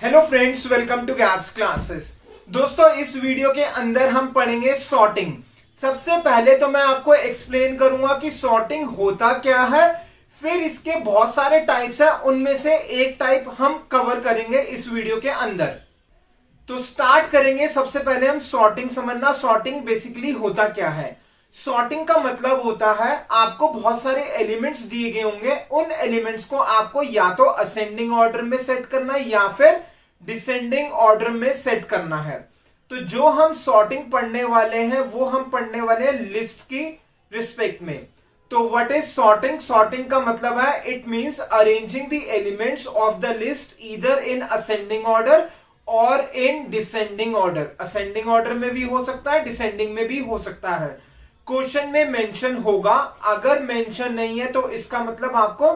Hello friends, welcome to gaps classes. दोस्तों, इस video के अंदर हम पढ़ेंगे सॉर्टिंग। सबसे पहले तो मैं आपको एक्सप्लेन करूंगा कि सॉर्टिंग होता क्या है, फिर इसके बहुत सारे टाइप्स हैं, उनमें से एक टाइप हम कवर करेंगे इस वीडियो के अंदर। तो स्टार्ट करेंगे। सबसे पहले हम सॉर्टिंग समझना, सॉर्टिंग बेसिकली होता क्या है। सॉर्टिंग का मतलब होता है आपको बहुत सारे एलिमेंट्स दिए गए होंगे, उन एलिमेंट्स को आपको या तो असेंडिंग ऑर्डर में सेट करना है या फिर डिसेंडिंग ऑर्डर में सेट करना है। तो जो हम सॉर्टिंग पढ़ने वाले हैं वो हम पढ़ने वाले हैं लिस्ट की रिस्पेक्ट में। तो व्हाट इज सॉर्टिंग? सॉर्टिंग का मतलब है it means arranging the elements of the list either in ascending order और in descending order. Ascending order में भी हो सकता है, डिसेंडिंग में भी हो सकता है। क्वेश्चन में मेंशन होगा, अगर मेंशन नहीं है तो इसका मतलब आपको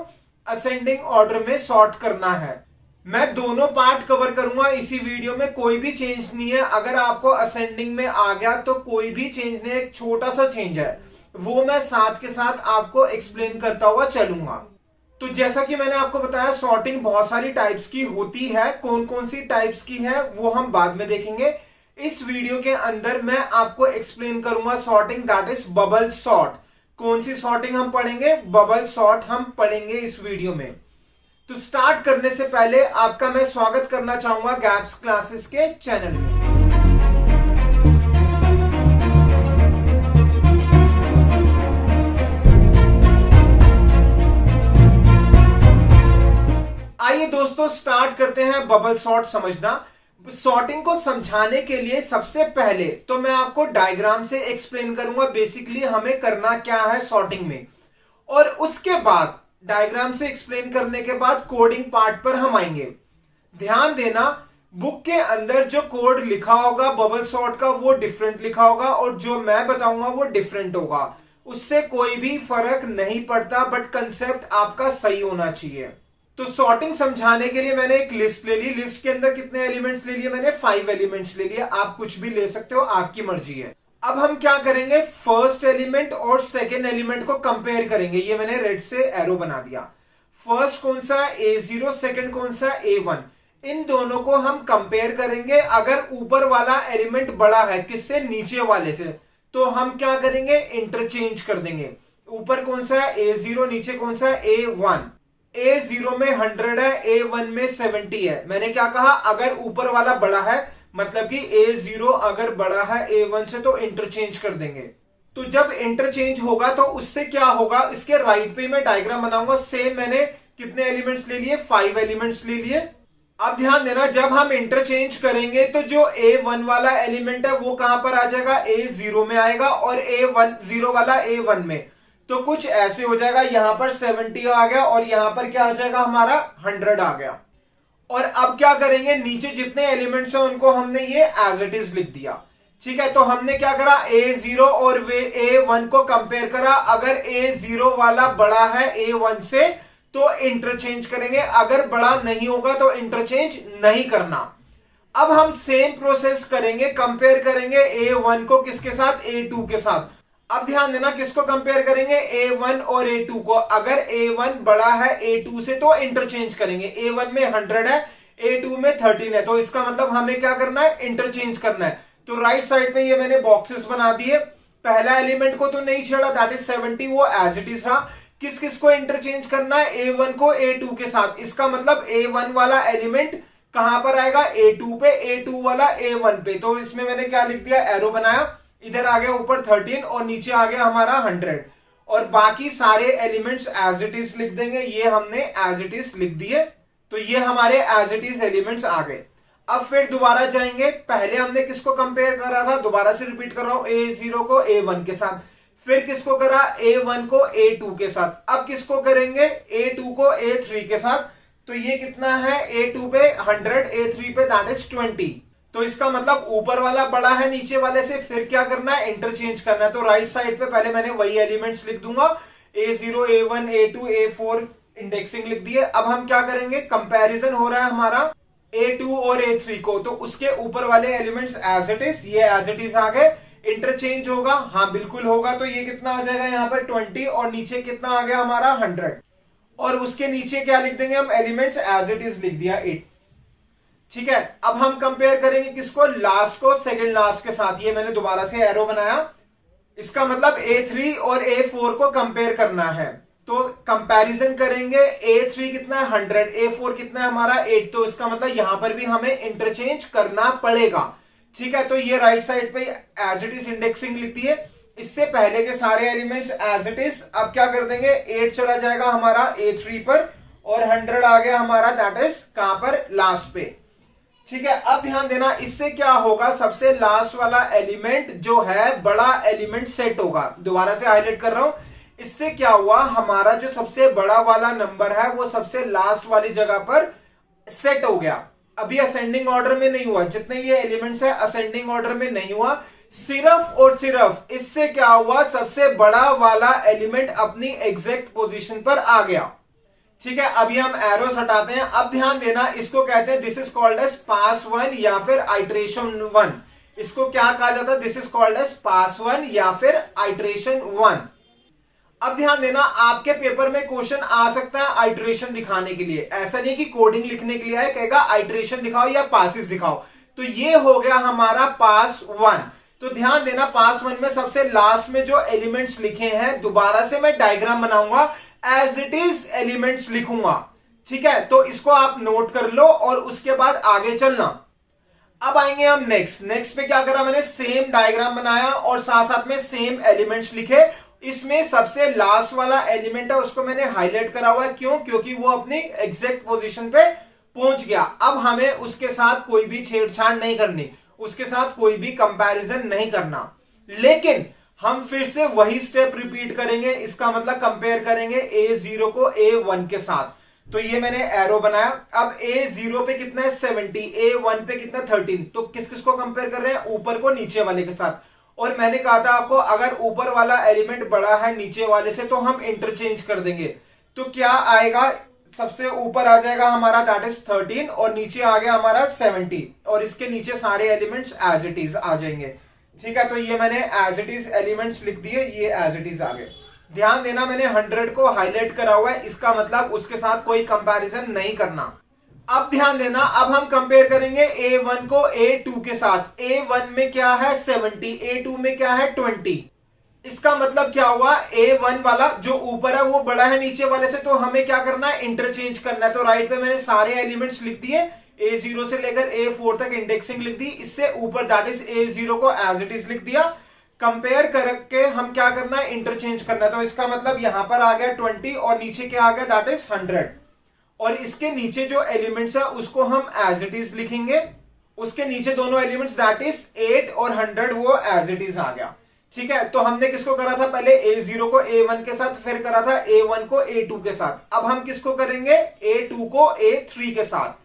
असेंडिंग ऑर्डर में सॉर्ट करना है। मैं दोनों पार्ट कवर करूंगा इसी वीडियो में, कोई भी चेंज नहीं है। अगर आपको असेंडिंग में आ गया तो कोई भी चेंज नहीं है, एक छोटा सा चेंज है, वो मैं साथ के साथ आपको एक्सप्लेन करता हुआ चलूंगा। तो जैसा कि मैंने आपको बताया, सॉर्टिंग बहुत सारी टाइप्स की होती है। कौन कौन सी टाइप्स की है वो हम बाद में देखेंगे। इस वीडियो के अंदर मैं आपको एक्सप्लेन करूंगा sorting, that is bubble sort. कौन सी सॉर्टिंग हम पढ़ेंगे? बबल सॉर्ट हम पढ़ेंगे इस वीडियो में। तो स्टार्ट करने से पहले आपका मैं स्वागत करना चाहूंगा गैप्स क्लासेस के चैनल में। आइए दोस्तों, स्टार्ट करते हैं बबल सॉर्ट समझना। सॉर्टिंग को समझाने के लिए सबसे पहले तो मैं आपको डायग्राम से एक्सप्लेन करूंगा बेसिकली हमें करना क्या है सॉर्टिंग में, और उसके बाद डायग्राम से एक्सप्लेन करने के बाद कोडिंग पार्ट पर हम आएंगे। ध्यान देना, बुक के अंदर जो कोड लिखा होगा बबल सॉर्ट का वो डिफरेंट लिखा होगा और जो मैं बताऊंगा वो डिफरेंट होगा। उससे कोई भी फर्क नहीं पड़ता, बट कंसेप्ट आपका सही होना चाहिए। तो सॉर्टिंग समझाने के लिए मैंने एक लिस्ट ले ली। लिस्ट के अंदर कितने एलिमेंट्स ले लिए मैंने? 5 एलिमेंट्स ले लिए। आप कुछ भी ले सकते हो, आपकी मर्जी है। अब हम क्या करेंगे, फर्स्ट एलिमेंट और सेकेंड एलिमेंट को कंपेयर करेंगे। ये मैंने रेड से एरो बना दिया। फर्स्ट कौन सा है? A0। सेकेंड कौन सा है? A1। इन दोनों को हम कंपेयर करेंगे। अगर ऊपर वाला एलिमेंट बड़ा है किससे? नीचे वाले से, तो हम क्या करेंगे? इंटरचेंज कर देंगे। ऊपर कौन सा है? A0। नीचे कौन सा है? A1। A0 में 100 है, A1 में 70 है। मैंने क्या कहा? अगर ऊपर वाला बड़ा है, मतलब कि A0 अगर बड़ा है A1 से, तो इंटरचेंज कर देंगे। तो जब इंटरचेंज होगा तो उससे क्या होगा, इसके राइट पे मैं डायग्राम बनाऊंगा। सेम मैंने कितने एलिमेंट्स ले लिए? 5 एलिमेंट्स ले लिए। अब ध्यान देना, जब हम इंटरचेंज करेंगे तो जो A1 वाला एलिमेंट है वो कहां पर आ जाएगा? A0 में आएगा, और A0 वाला A1 में। तो कुछ ऐसे हो जाएगा, यहां पर 70 आ गया और यहां पर क्या आ जाएगा? हमारा 100 आ गया। और अब क्या करेंगे, नीचे जितने एलिमेंट्स हैं उनको हमने ये एज इट इज लिख दिया। ठीक है, तो हमने क्या करा? A0 और A1 को कंपेयर करा। अगर A0 वाला बड़ा है A1 से तो इंटरचेंज करेंगे, अगर बड़ा नहीं होगा तो इंटरचेंज नहीं करना। अब हम सेम प्रोसेस करेंगे, कंपेयर करेंगे A1 को किसके साथ? A2 के साथ। अब ध्यान देना, किसको कंपेयर करेंगे? A1 और A2 को। अगर A1 बड़ा है A2 से तो इंटरचेंज करेंगे। A1 में 100 है, A2 में 13 है, तो इसका मतलब हमें क्या करना है? इंटरचेंज करना है। तो राइट साइड पे ये मैंने बॉक्सेस बना दिए। पहला एलिमेंट को तो नहीं छेड़ा, दैट इज 70, वो एज इट इज रहा। किस किस को इंटरचेंज करना है? A1 को A2 के साथ। इसका मतलब A1 वाला एलिमेंट कहां पर आएगा? A2 पे, A2 वाला A1 पे। तो इसमें मैंने क्या लिख दिया? एरो बनाया। इधर आ गया ऊपर 13 और नीचे आ गया हमारा 100, और बाकी सारे एलिमेंट्स एज इट इज लिख देंगे। ये हमने एज इट इज लिख दिए, तो ये हमारे एज इट इज एलिमेंट्स आ गए। अब फिर दोबारा जाएंगे, पहले हमने किसको कंपेयर करा था? दोबारा से रिपीट कर रहा हूं, A0 को A1 के साथ, फिर किसको करा? A1 को A2 के साथ। अब किसको करेंगे? A2 को A3 के साथ। तो ये कितना है? A2 पे 100, A3 पे दैट इज 20। तो इसका मतलब ऊपर वाला बड़ा है नीचे वाले से, फिर क्या करना है? इंटरचेंज करना है। तो राइट साइड पे पहले मैंने वही एलिमेंट्स लिख दूंगा, A0, A1, A2, A4 indexing लिख दिए। अब हम क्या करेंगे? कंपैरिजन हो रहा है हमारा A2 और A3 को, तो उसके ऊपर वाले एलिमेंट्स एज इट इज, ये एज इट इज आ गए। इंटरचेंज होगा? हाँ बिल्कुल होगा। तो ये कितना आ जाएगा यहाँ पर? 20, और नीचे कितना आ गया हमारा? 100, और उसके नीचे क्या लिख देंगे हम? एलिमेंट्स एज इट इज लिख दिया 8। ठीक है, अब हम कंपेयर करेंगे किसको, लास्ट को सेकंड लास्ट के साथ। ये मैंने दोबारा से एरो बनाया, इसका मतलब A3 और A4 को कंपेयर करना है। तो कंपैरिजन करेंगे, A3 कितना है 100, A4 कितना है हमारा 8, तो इसका मतलब यहां पर भी हमें इंटरचेंज करना पड़ेगा। ठीक है, तो ये राइट साइड पे एज इट इज इंडेक्सिंग लिख दी है, इससे पहले के सारे एलिमेंट्स एज इट इज। अब क्या कर देंगे, 8 चला जाएगा हमारा A3 पर और 100 आ गया हमारा दैट इज कहां पर, लास्ट पे। ठीक है, अब ध्यान देना, इससे क्या होगा, सबसे लास्ट वाला एलिमेंट जो है बड़ा एलिमेंट सेट होगा। दोबारा से हाईलाइट कर रहा हूं, इससे क्या हुआ, हमारा जो सबसे बड़ा वाला नंबर है वो सबसे लास्ट वाली जगह पर सेट हो गया। अभी असेंडिंग ऑर्डर में नहीं हुआ, जितने ये एलिमेंट्स है असेंडिंग ऑर्डर में नहीं हुआ, सिर्फ और सिर्फ इससे क्या हुआ, सबसे बड़ा वाला एलिमेंट अपनी एग्जैक्ट पोजीशन पर आ गया। ठीक है, अभी हम एरोस हटाते हैं। अब ध्यान देना, इसको कहते हैं this is called as pass one या फिर आइट्रेशन वन। इसको क्या कहा जाता है, this is called as pass one या फिर आइट्रेशन वन। अब ध्यान देना, आपके पेपर में क्वेश्चन आ सकता है आइट्रेशन दिखाने के लिए, ऐसा नहीं कि कोडिंग लिखने के लिए आए, कहेगा आइट्रेशन दिखाओ या पासिस दिखाओ। तो ये हो गया हमारा पास वन। तो ध्यान देना, पास वन में सबसे लास्ट में जो एलिमेंट्स लिखे हैं, दोबारा से मैं डायग्राम बनाऊंगा, एज इट इज एलिमेंट्स लिखूंगा। ठीक है, तो इसको आप नोट कर लो और उसके बाद आगे चलना। अब आएंगे हम नेक्स्ट पे क्या करा मैंने, सेम डायग्राम बनाया और साथ साथ में सेम एलिमेंट्स लिखे। इसमें सबसे लास्ट वाला एलिमेंट है उसको मैंने हाईलाइट करा हुआ है, क्यों, क्योंकि वो अपनी एग्जैक्ट पोजीशन पे पहुंच गया। अब हमें उसके साथ कोई भी छेड़छाड़ नहीं करनी, उसके साथ कोई भी कंपैरिजन नहीं करना, लेकिन हम फिर से वही स्टेप रिपीट करेंगे। इसका मतलब कंपेयर करेंगे A0 को A1 के साथ। तो ये मैंने एरो बनाया। अब A0 पे कितना है 70, A1 पे कितना 13, तो किस किस को कंपेयर कर रहे हैं, ऊपर को नीचे वाले के साथ। और मैंने कहा था आपको, अगर ऊपर वाला एलिमेंट बड़ा है नीचे वाले से तो हम इंटरचेंज कर देंगे। तो क्या आएगा, सबसे ऊपर आ जाएगा हमारा दैट इज 13 और नीचे आ गया हमारा 70 और इसके नीचे सारे एलिमेंट्स एज इट इज आ जाएंगे। ठीक है, तो ये मैंने एज इट इज एलिमेंट्स लिख दिए, ये एज इट इज आ गए। ध्यान देना, मैंने 100 को हाईलाइट करा हुआ है, इसका मतलब उसके साथ कोई कंपैरिजन नहीं करना। अब ध्यान देना, अब हम कंपेयर करेंगे A1 को A2 के साथ। A1 में क्या है 70, A2 में क्या है 20। इसका मतलब क्या हुआ, A1 वाला जो ऊपर है वो बड़ा है नीचे वाले से, तो हमें क्या करना है, इंटरचेंज करना है। तो राइट पे मैंने सारे एलिमेंट्स लिख दिए, A0 से लेकर A4 तक इंडेक्सिंग लिख दी, इससे ऊपर दैट इज A0 को एज इट इज लिख दिया। कंपेयर करके हम क्या करना है, इंटरचेंज करना है। तो इसका मतलब यहां पर आ गया 20 और नीचे क्या आ गया दैट इज 100, और इसके नीचे जो एलिमेंट्स है उसको हम एज इट इज लिखेंगे। उसके नीचे दोनों एलिमेंट्स दैट इज 8 और 100 वो एज इट इज आ गया। ठीक है, तो हमने किसको करा था, पहले A0 को A1 के साथ, फिर करा था A1 को A2 के साथ। अब हम किसको करेंगे, A2 को A3 के साथ।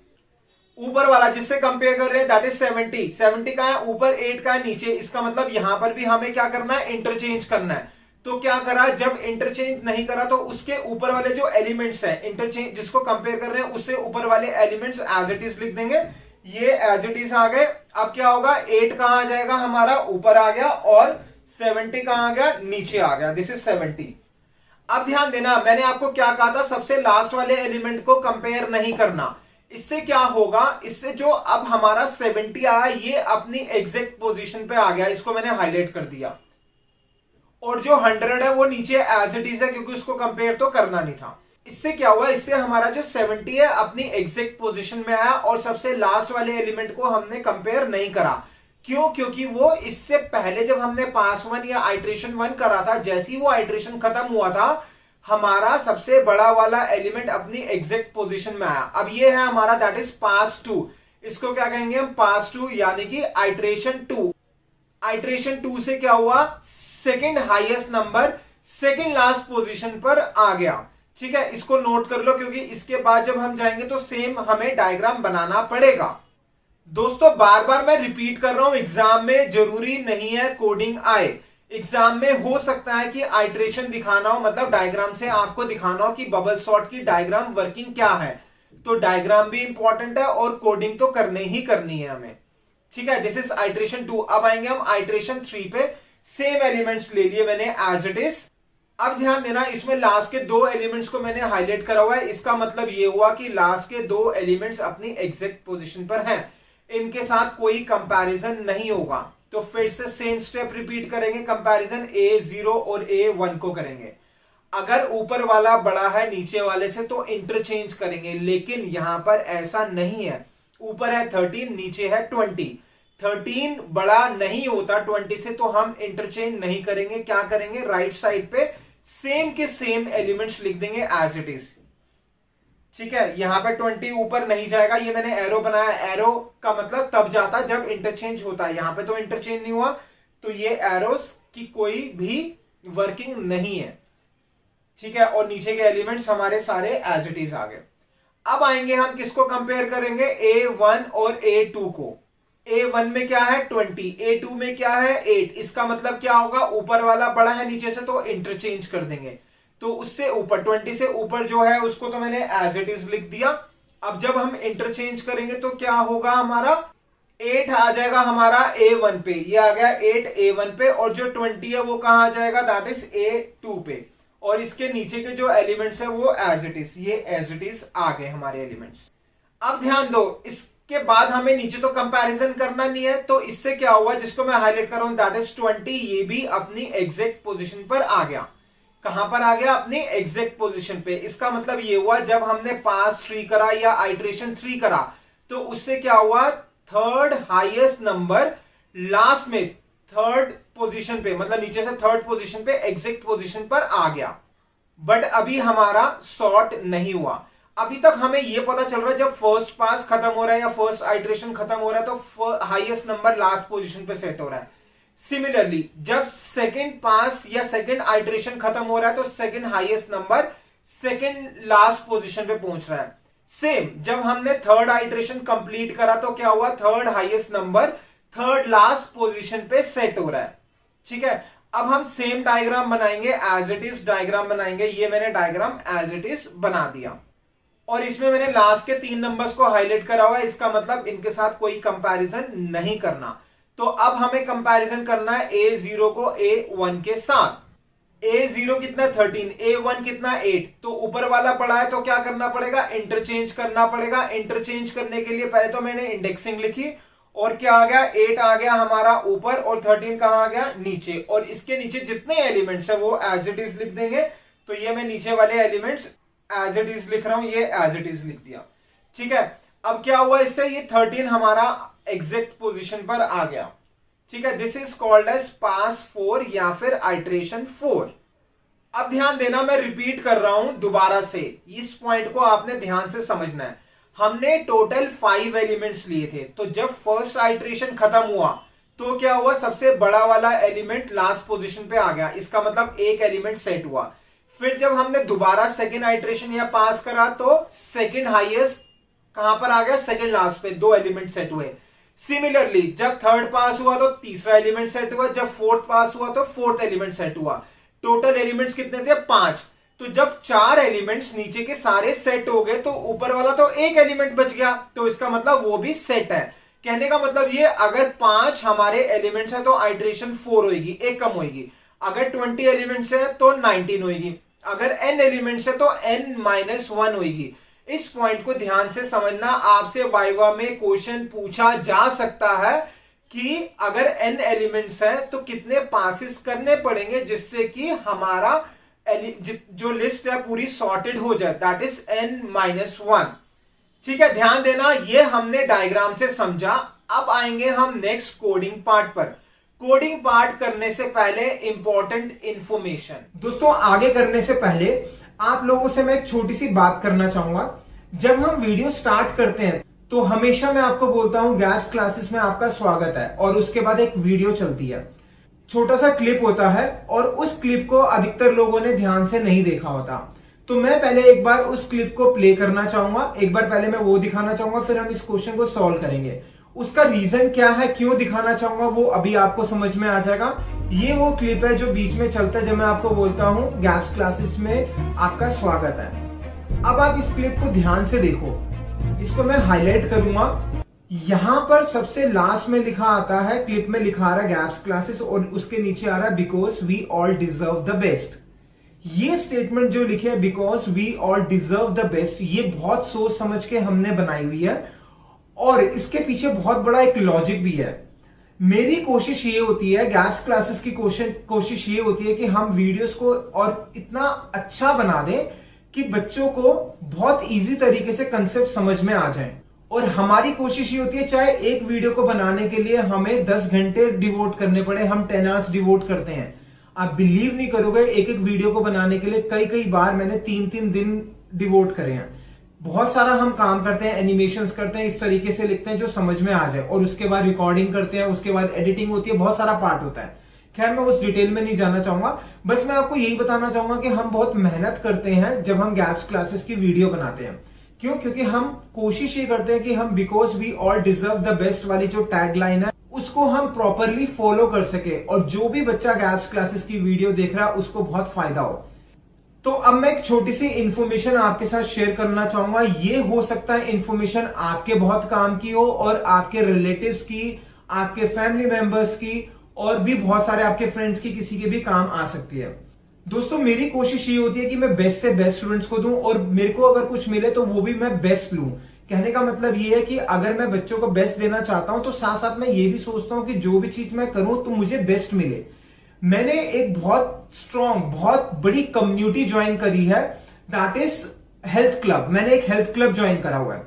ऊपर वाला जिससे कंपेयर कर रहे हैं दैट इज 70 का है ऊपर, 8 का है नीचे। इसका मतलब यहां पर भी हमें क्या करना है, इंटरचेंज करना है। तो क्या करा, जब इंटरचेंज नहीं करा तो उसके ऊपर वाले जो एलिमेंट्स हैं, इंटरचेंज जिसको कंपेयर कर रहे हैं उससे ऊपर वाले एलिमेंट्स एज इट इज लिख देंगे। ये एज इट इज आ गए। अब क्या होगा, 8 कहां आ जाएगा हमारा, ऊपर आ गया, और 70 कहां आ गया, नीचे आ गया, दिस इज 70। अब ध्यान देना, मैंने आपको क्या कहा था, सबसे लास्ट वाले एलिमेंट को कंपेयर नहीं करना। इससे क्या होगा, इससे जो अब हमारा 70 आया ये अपनी एग्जैक्ट पोजीशन पे आ गया, इसको मैंने हाईलाइट कर दिया। और जो 100 है वो नीचे एज इट इज है, क्योंकि उसको कंपेयर तो करना नहीं था। इससे क्या हुआ, इससे हमारा जो 70 है अपनी एग्जैक्ट पोजीशन में आया, और सबसे लास्ट वाले एलिमेंट को हमने कंपेयर नहीं करा। क्यों, क्योंकि वो इससे पहले जब हमने पास वन या आइट्रेशन 1 करा था, जैसे ही वो आइट्रेशन खत्म हुआ था, हमारा सबसे बड़ा वाला एलिमेंट अपनी एग्जैक्ट पोजीशन में आया। अब ये है हमारा दैट इज पास 2, इसको क्या कहेंगे हम, पास 2 यानी कि आइट्रेशन 2। आइट्रेशन 2 से क्या हुआ, second highest number second last position पर आ गया। ठीक है, इसको नोट कर लो, क्योंकि इसके बाद जब हम जाएंगे तो सेम हमें डायग्राम बनाना पड़ेगा। दोस्तों बार बार मैं रिपीट कर रहा हूं, एग्जाम में जरूरी नहीं है कोडिंग आए। एग्जाम में हो सकता है कि आइट्रेशन दिखाना हो, मतलब डायग्राम से आपको दिखाना हो कि बबल सॉर्ट की डायग्राम वर्किंग क्या है। तो डायग्राम भी इंपॉर्टेंट है और कोडिंग तो करने ही करनी है हमें। ठीक है, दिस इज आइट्रेशन 2। अब आएंगे हम आइट्रेशन 3 पे। सेम एलिमेंट्स ले लिए मैंने एज इट इज, अब ध्यान देना, इसमें लास्ट के दो एलिमेंट्स को मैंने हाईलाइट करा हुआ है। इसका मतलब ये हुआ कि लास्ट के दो एलिमेंट्स अपनी एग्जैक्ट पोजीशन पर हैं, इनके साथ कोई कंपैरिजन नहीं होगा। तो फिर से सेम स्टेप रिपीट करेंगे, कंपैरिजन A0 और A1 को करेंगे। अगर ऊपर वाला बड़ा है नीचे वाले से तो इंटरचेंज करेंगे, लेकिन यहां पर ऐसा नहीं है। ऊपर है 13, नीचे है 20। 13 बड़ा नहीं होता 20 से, तो हम इंटरचेंज नहीं करेंगे। क्या करेंगे, राइट साइड पे सेम के सेम एलिमेंट्स लिख देंगे एज इट इज। ठीक है, यहां पे 20 ऊपर नहीं जाएगा, ये मैंने एरो बनाया। एरो का मतलब तब जाता जब इंटरचेंज होता है, यहां पे तो इंटरचेंज नहीं हुआ, तो ये एरोस की कोई भी वर्किंग नहीं है। ठीक है, और नीचे के एलिमेंट्स हमारे सारे एज इट इज आ गए। अब आएंगे हम किसको कंपेयर करेंगे, A1 और A2 को। A1 में क्या है 20, A2 में क्या है 8। इसका मतलब क्या होगा, ऊपर वाला बड़ा है नीचे से तो इंटरचेंज कर देंगे। तो उससे ऊपर 20 से ऊपर जो है उसको तो मैंने एज इट इज लिख दिया। अब जब हम इंटरचेंज करेंगे तो क्या होगा, हमारा 8 आ जाएगा हमारा A1 पे, ये आ गया 8 A1 पे, और जो 20 है वो कहां आ जाएगा, दैट इज A2 पे। और इसके नीचे के जो एलिमेंट्स है वो एज इट इज, ये एज इट इज आ गए हमारे एलिमेंट्स। अब ध्यान दो, इसके बाद हमें नीचे तो कंपैरिजन करना नहीं है, तो इससे क्या हुआ, जिसको मैं हाईलाइट कर रहा हूं दैट इज 20, ये भी अपनी एग्जैक्ट पोजीशन पर आ गया। कहां पर आ गया, अपनी एग्जैक्ट पोजीशन पे। इसका मतलब ये हुआ, जब हमने पास 3 करा या आइट्रेशन 3 करा, तो उससे क्या हुआ, थर्ड हाईएस्ट नंबर लास्ट में थर्ड पोजीशन पे, मतलब नीचे से थर्ड पोजीशन पे एग्जैक्ट पोजीशन पर आ गया। बट अभी हमारा सॉर्ट नहीं हुआ। अभी तक हमें यह पता चल रहा है जब फर्स्ट पास खत्म हो रहा है या फर्स्ट आइट्रेशन खत्म हो रहा है तो हाईएस्ट नंबर लास्ट पोजीशन पे सेट हो रहा है। सिमिलरली जब सेकंड पास या सेकंड आइट्रेशन खत्म हो रहा है तो second highest number second last position पे पहुंच रहा है। सेम जब हमने थर्ड आइट्रेशन कंप्लीट करा तो क्या हुआ, third highest number third last position पे सेट हो रहा है। ठीक है, अब हम सेम डायग्राम बनाएंगे, एज इट इज डायग्राम बनाएंगे। ये मैंने डायग्राम एज इट इज बना दिया और इसमें मैंने लास्ट के 3 नंबर्स को हाईलाइट करा हुआ है। इसका मतलब इनके साथ कोई कंपैरिजन नहीं करना। तो अब हमें कंपैरिजन करना है A0 को A1 के साथ। A0 कितना 13, A1 कितना 8। तो ऊपर वाला बड़ा है तो क्या करना पड़ेगा, इंटरचेंज करना पड़ेगा। इंटरचेंज करने के लिए पहले तो मैंने इंडेक्सिंग लिखी और क्या आ गया, 8 आ गया हमारा ऊपर और 13 कहां आ गया, नीचे। और इसके नीचे जितने एलिमेंट्स है वो एज इट इज लिख देंगे। तो ये मैं नीचे वाले एलिमेंट्स एज इट इज लिख रहा हूं, ये एज इट इज लिख दिया। ठीक है, अब क्या हुआ इससे, ये 13 हमारा एग्जैक्ट पोजीशन पर आ गया। ठीक है, दिस इज कॉल्ड एज पास 4 या फिर आइट्रेशन 4। अब ध्यान देना, मैं रिपीट कर रहा हूं दोबारा से, इस पॉइंट को आपने ध्यान से समझना है। हमने टोटल 5 एलिमेंट्स लिए थे, तो जब फर्स्ट आइट्रेशन खत्म हुआ तो क्या हुआ, सबसे बड़ा वाला एलिमेंट लास्ट पोजीशन पे आ गया। इसका मतलब एक एलिमेंट सेट हुआ। फिर जब हमने दोबारा सेकंड आइट्रेशन या पास करा तो सेकंड हाईएस्ट कहां पर आ गया, सेकंड लास्ट पे 2 एलिमेंट सेट हुए। सिमिलरली जब थर्ड पास हुआ तो तीसरा एलिमेंट सेट हुआ, जब फोर्थ पास हुआ तो फोर्थ एलिमेंट सेट हुआ। टोटल एलिमेंट्स कितने थे, 5। तो जब 4 एलिमेंट्स नीचे के सारे सेट हो गए तो ऊपर वाला तो एक एलिमेंट बच गया, तो इसका मतलब वो भी सेट है। कहने का मतलब ये, अगर 5 हमारे एलिमेंट्स है तो आइट्रेशन 4 होगी, एक कम होगी। अगर 20 एलिमेंट्स है तो 19 होगी। अगर n एलिमेंट्स है तो n-1 होगी। इस पॉइंट को ध्यान से समझना, आपसे वाइवा में क्वेश्चन पूछा जा सकता है कि अगर n एलिमेंट्स है तो कितने पासेस करने पड़ेंगे जिससे कि हमारा जो लिस्ट है पूरी सॉर्टेड हो जाए, दैट इज n-1। ठीक है, ध्यान देना, ये हमने डायग्राम से समझा। अब आएंगे हम नेक्स्ट कोडिंग पार्ट पर। कोडिंग पार्ट करने से पहले इंपॉर्टेंट इंफॉर्मेशन, दोस्तों आगे करने से पहले आप लोगों से मैं एक छोटी सी बात करना चाहूंगा। जब हम वीडियो स्टार्ट करते हैं तो हमेशा मैं आपको बोलता हूं गैप्स क्लासेस में आपका स्वागत है, और उसके बाद एक वीडियो चलती है, छोटा सा क्लिप होता है और उस क्लिप को अधिकतर लोगों ने ध्यान से नहीं देखा होता। तो मैं पहले एक बार उस क्लिप को प्ले करना चाहूंगा, एक बार पहले मैं वो दिखाना चाहूंगा, फिर हम इस क्वेश्चन को सॉल्व करेंगे। उसका रीजन क्या है, क्यों दिखाना चाहूंगा, वो अभी आपको समझ में आ जाएगा। ये वो क्लिप है जो बीच में चलता है जब मैं आपको बोलता हूं गैप्स क्लासेस में आपका स्वागत है। अब आप इस क्लिप को ध्यान से देखो, इसको मैं हाईलाइट करूंगा। यहां पर सबसे लास्ट में लिखा आता है, क्लिप में लिखा आ रहा है गैप्स क्लासेस और उसके नीचे आ रहा है because we all deserve the best. ये स्टेटमेंट जो लिखे है because we all deserve the best, ये बहुत सोच समझ के हमने बनाई हुई है और इसके पीछे बहुत बड़ा एक लॉजिक भी है। मेरी कोशिश ये होती है, गैप्स क्लासेस की कोशिश ये होती है कि हम वीडियोस को और इतना अच्छा बना दें कि बच्चों को बहुत इजी तरीके से कंसेप्ट समझ में आ जाए। और हमारी कोशिश ये होती है चाहे एक वीडियो को बनाने के लिए हमें 10 घंटे डिवोट करने पड़े, हम 10 आवर्स डिवोट करते हैं। आप बिलीव नहीं करोगे, एक एक वीडियो को बनाने के लिए कई बार मैंने 3 दिन डिवोट करे हैं। बहुत सारा हम काम करते हैं, एनिमेशंस करते हैं, इस तरीके से लिखते हैं जो समझ में आ जाए, और उसके बाद रिकॉर्डिंग करते हैं, उसके बाद एडिटिंग होती है, बहुत सारा पार्ट होता है। खैर मैं उस डिटेल में नहीं जाना चाहूंगा, बस मैं आपको यही बताना चाहूंगा कि हम बहुत मेहनत करते हैं जब हम गैप्स क्लासेस की वीडियो बनाते हैं। क्यों? क्योंकि हम कोशिश ये करते हैं कि हम because we all deserve the best वाली जो टैगलाइन है उसको हम प्रॉपरली फॉलो कर सके और जो भी बच्चा गैप्स क्लासेस की वीडियो देख रहा है उसको बहुत फायदा हो। तो अब मैं एक छोटी सी इंफॉर्मेशन आपके साथ शेयर करना चाहूंगा। ये हो सकता है इंफॉर्मेशन आपके बहुत काम की हो और आपके रिलेटिव्स की, आपके फैमिली मेंबर्स की और भी बहुत सारे आपके फ्रेंड्स की, किसी के भी काम आ सकती है। दोस्तों मेरी कोशिश ये होती है कि मैं बेस्ट से बेस्ट स्टूडेंट्स को दूं और मेरे को अगर कुछ मिले तो वो भी मैं बेस्ट लूं। कहने का मतलब ये है कि अगर मैं बच्चों को बेस्ट देना चाहता हूं तो साथ साथ मैं ये भी सोचता हूं कि जो भी चीज मैं करूं तो मुझे बेस्ट मिले। मैंने एक बहुत स्ट्रॉन्ग, बहुत बड़ी कम्युनिटी ज्वाइन करी है, दैट इज हेल्थ क्लब। मैंने एक हेल्थ क्लब ज्वाइन करा हुआ है।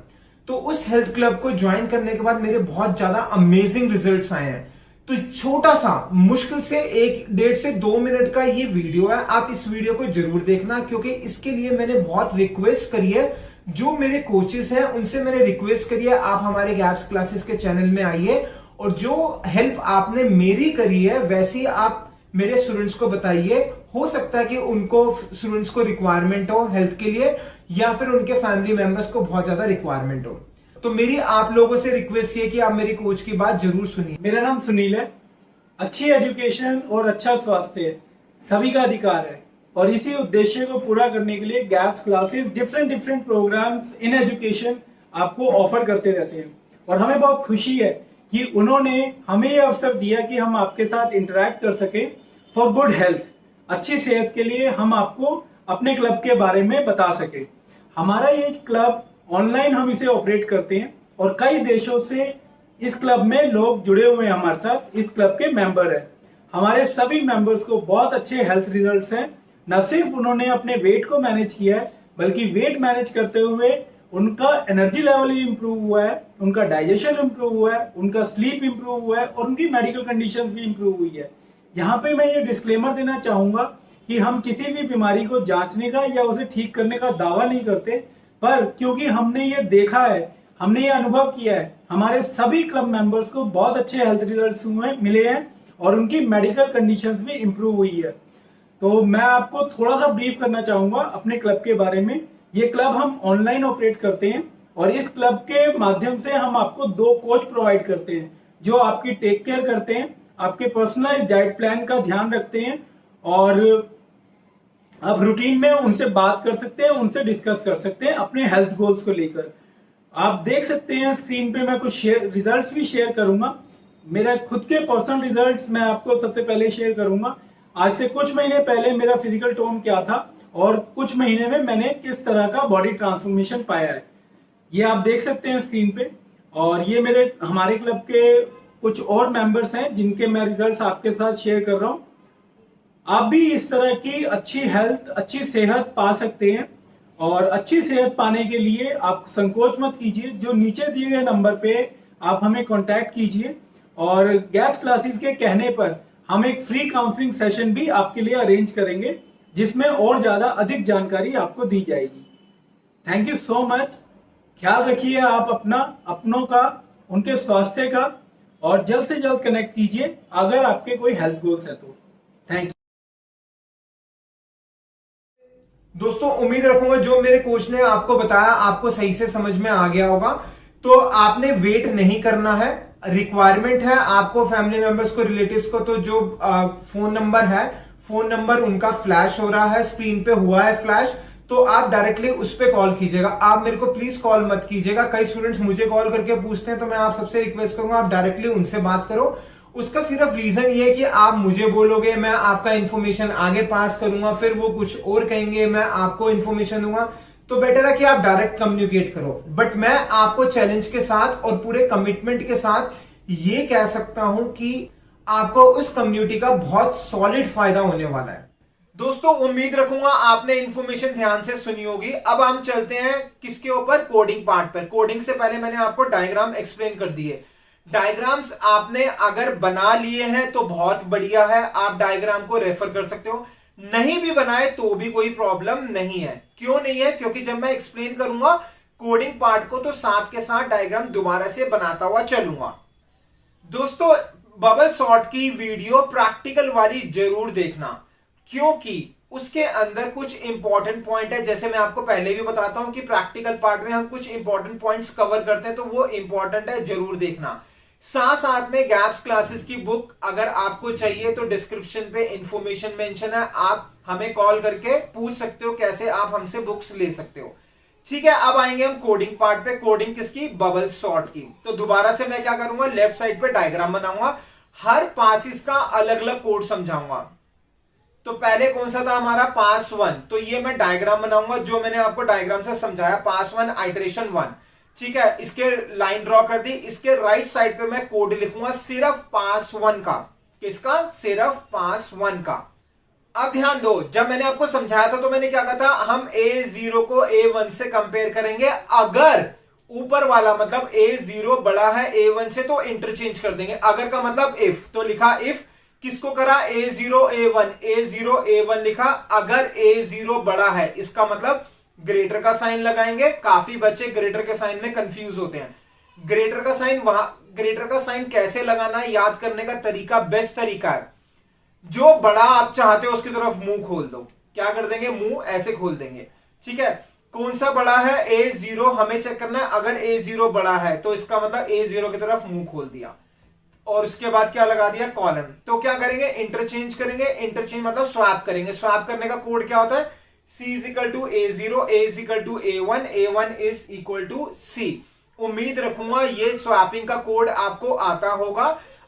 तो उस हेल्थ क्लब को ज्वाइन करने के बाद मेरे बहुत ज्यादा अमेजिंग रिजल्ट्स आए हैं। तो छोटा सा, मुश्किल से 1 से 2 मिनट का ये वीडियो है, आप इस वीडियो को जरूर देखना क्योंकि इसके लिए मैंने बहुत रिक्वेस्ट करी है। जो मेरे कोचेस हैं उनसे मैंने रिक्वेस्ट करी है आप हमारे गैप्स क्लासेस के चैनल में आइए और जो हेल्प आपने मेरी करी है वैसी आप मेरे स्टूडेंट्स को बताइए। हो सकता है कि उनको, स्टूडेंट्स को रिक्वायरमेंट हो हेल्थ के लिए या फिर उनके फैमिली मेंबर्स को बहुत ज्यादा रिक्वायरमेंट हो। तो मेरी आप लोगों से रिक्वेस्ट ये कि आप मेरी कोच की बात जरूर सुनिए। मेरा नाम सुनील है। अच्छी एजुकेशन और अच्छा स्वास्थ्य सभी का अधिकार है और इसी उद्देश्य को पूरा करने के लिए gaps classes different programs in education आपको ऑफर करते रहते हैं और हमें बहुत खुशी है कि उन्होंने हमें यह अवसर दिया कि हम आपके साथ इंटरेक्ट कर सके फॉर गुड हेल्थ। अच्छी सेहत के लिए हम आपको अपने क्लब के बारे में बता सके। हमारा ये क्लब ऑनलाइन हम इसे ऑपरेट करते हैं और कई देशों से इस क्लब में लोग जुड़े हुए हैं हमारे साथ, इस क्लब के मेंबर हैं। हमारे सभी मेंबर्स को बहुत अच्छे हेल्थ रिजल्ट्स हैं। न सिर्फ उन्होंने अपने वेट को मैनेज किया है बल्कि वेट मैनेज करते हुए उनका एनर्जी लेवल भी इंप्रूव हुआ है, उनका डाइजेशन इंप्रूव हुआ है, उनका स्लीप इंप्रूव हुआ है और उनकी मेडिकल कंडीशन भी इंप्रूव हुई है। यहाँ पे मैं ये डिस्क्लेमर देना चाहूंगा कि हम किसी भी बीमारी को जांचने का या उसे ठीक करने का दावा नहीं करते, पर क्योंकि हमने ये देखा है, हमने ये अनुभव किया है, हमारे सभी क्लब मेंबर्स को बहुत अच्छे हेल्थ रिजल्ट्स मिले हैं और उनकी मेडिकल कंडीशंस भी इंप्रूव हुई है। तो मैं आपको थोड़ा सा ब्रीफ करना चाहूंगा अपने क्लब के बारे में। ये क्लब हम ऑनलाइन ऑपरेट करते हैं और इस क्लब के माध्यम से हम आपको 2 कोच प्रोवाइड करते हैं जो आपकी टेक केयर करते हैं, आपके पर्सनल डाइट प्लान का ध्यान रखते हैं और आप रूटीन में उनसे बात कर सकते हैं, उनसे डिस्कस कर सकते हैं अपने हेल्थ गोल्स को लेकर। आप देख सकते हैं स्क्रीन पे मैं कुछ रिजल्ट्स भी शेयर करूंगा। मेरा खुद के पर्सनल रिजल्ट्स मैं आपको सबसे पहले शेयर करूंगा। आज से कुछ महीने पहले मेरा फिजिकल टोन क्या था और कुछ महीने में मैंने किस तरह का बॉडी ट्रांसफॉर्मेशन पाया है, ये आप देख सकते हैं स्क्रीन पे। और ये मेरे हमारे क्लब के कुछ और मेंबर्स हैं जिनके मैं रिजल्ट्स आपके साथ शेयर कर रहा हूँ। आप भी इस तरह की अच्छी हेल्थ, अच्छी सेहत पा सकते हैं और अच्छी सेहत पाने के लिए आप संकोच मत कीजिए। जो नीचे दिए गए नंबर पे आप हमें कांटेक्ट कीजिए और गैप्स क्लासेस के कहने पर हम एक फ्री काउंसलिंग सेशन भी आपके लिए अरेंज करेंगे जिसमें और ज्यादा अधिक जानकारी आपको दी जाएगी। Thank you so much. ख्याल रखिए आप अपना, अपनों का, उनके स्वास्थ्य का और जल्द से जल्द कनेक्ट कीजिए अगर आपके कोई हेल्थ गोल्स है तो। थैंक यू दोस्तों, उम्मीद रखूंगा जो मेरे कोच ने आपको बताया आपको सही से समझ में आ गया होगा। तो आपने वेट नहीं करना है, रिक्वायरमेंट है आपको फैमिली मेंबर्स को, रिलेटिव्स को, तो जो फोन नंबर है, फोन नंबर उनका फ्लैश हो रहा है, स्क्रीन पे हुआ है फ्लैश, तो आप डायरेक्टली उस पर कॉल कीजिएगा। आप मेरे को प्लीज कॉल मत कीजिएगा। कई स्टूडेंट्स मुझे कॉल करके पूछते हैं तो मैं आप सबसे रिक्वेस्ट करूंगा आप डायरेक्टली उनसे बात करो उसका सिर्फ रीजन ये है कि आप मुझे बोलोगे, मैं आपका इंफॉर्मेशन आगे पास करूंगा, फिर वो कुछ और कहेंगे, मैं आपको इंफॉर्मेशन दूंगा। तो बेटर है कि आप डायरेक्ट कम्युनिकेट करो। बट मैं आपको चैलेंज के साथ और पूरे कमिटमेंट के साथ ये कह सकता हूं कि आपको उस कम्युनिटी का बहुत सॉलिड फायदा होने वाला है। दोस्तों उम्मीद रखूंगा आपने इंफॉर्मेशन ध्यान से सुनी होगी। अब हम चलते हैं किसके ऊपर, कोडिंग पार्ट पर। कोडिंग से पहले मैंने आपको डायग्राम एक्सप्लेन कर दिए। डायग्राम्स आपने अगर बना लिए हैं तो बहुत बढ़िया है, आप डायग्राम को रेफर कर सकते हो। नहीं भी बनाए तो भी कोई प्रॉब्लम नहीं है। क्यों नहीं है? क्योंकि जब मैं एक्सप्लेन करूंगा कोडिंग पार्ट को तो साथ के साथ डायग्राम दोबारा से बनाता हुआ चलूंगा। दोस्तों बबल सॉर्ट की वीडियो प्रैक्टिकल वाली जरूर देखना, क्योंकि उसके अंदर कुछ इंपॉर्टेंट पॉइंट है। जैसे मैं आपको पहले भी बताता हूं कि प्रैक्टिकल पार्ट में हम कुछ इंपॉर्टेंट पॉइंट्स कवर करते हैं, तो वो इंपॉर्टेंट है, जरूर देखना। साथ साथ में गैप्स क्लासेस की बुक अगर आपको चाहिए तो डिस्क्रिप्शन पे इंफॉर्मेशन मेंशन है, आप हमें कॉल करके पूछ सकते हो कैसे आप हमसे बुक्स ले सकते हो। ठीक है, अब आएंगे हम कोडिंग पार्ट पे। कोडिंग किसकी? बबल सॉर्ट की। तो दोबारा से मैं क्या करूंगा, लेफ्ट साइड पे डायग्राम बनाऊंगा, हर पासिस का अलग अलग कोड समझाऊंगा। तो पहले कौन सा था हमारा, पास 1। तो ये मैं डायग्राम बनाऊंगा जो मैंने आपको डायग्राम से समझाया, पास 1 आइटरेशन 1। ठीक है, इसके लाइन ड्रॉ कर दी। इसके राइट साइड पे मैं कोड लिखूंगा सिर्फ पास 1 का। किसका? सिर्फ पास 1 का। अब ध्यान दो, जब मैंने आपको समझाया था तो मैंने क्या कहा था, हम A0 को A1 से कंपेयर करेंगे। अगर ऊपर वाला मतलब A0 बड़ा है A1 से तो इंटरचेंज कर देंगे। अगर का मतलब इफ, तो लिखा इफ, किसको करा, A0 A1, A0 A1 लिखा। अगर A0 बड़ा है इसका मतलब ग्रेटर का साइन लगाएंगे। काफी बच्चे ग्रेटर के साइन में कंफ्यूज होते हैं। ग्रेटर का साइन वहां, ग्रेटर का साइन कैसे लगाना है, याद करने का तरीका, बेस्ट तरीका है, जो बड़ा आप चाहते हो उसकी तरफ मुंह खोल दो। क्या कर देंगे, मुंह ऐसे खोल देंगे। ठीक है, कौन सा बड़ा है, A0 हमें चेक करना है। अगर A0 बड़ा है तो इसका मतलब A0 की तरफ मुंह खोल दिया, और उसके बाद क्या लगा दिया, कॉलन। तो क्या करेंगे, इंटरचेंज करेंगे। इंटरचेंज मतलब स्वैप करेंगे। स्वैप करने का कोड क्या होता है, C is equal to A0, A is equal to A1, A1 is equal to C। उम्मीद रखूंगा ये स्वैपिंग का कोड आपको आता होगा।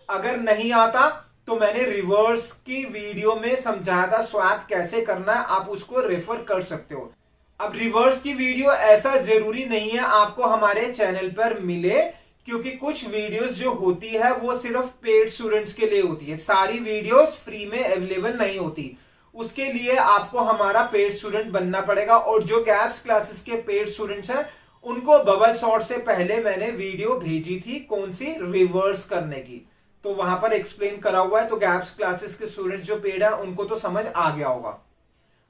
अगर नहीं आता तो मैंने रिवर्स की वीडियो में समझाया था स्वैप कैसे करना है, आप उसको रेफर कर सकते हो। अब रिवर्स की वीडियो ऐसा जरूरी नहीं है आपको हमारे चैनल पर मिले, क्योंकि कुछ वीडियोस जो होती है वो सिर्फ पेड स्टूडेंट्स के लिए होती है। सारी वीडियोस फ्री में अवेलेबल नहीं होती, उसके लिए आपको हमारा पेड स्टूडेंट बनना पड़ेगा। और जो गैप्स क्लासेस के पेड स्टूडेंट्स हैं उनको बबल सॉर्ट से पहले मैंने वीडियो भेजी थी, कौन सी, रिवर्स करने की, तो वहां पर एक्सप्लेन करा हुआ है। तो गैप्स क्लासेस के स्टूडेंट्स जो पेड है उनको तो समझ आ गया होगा।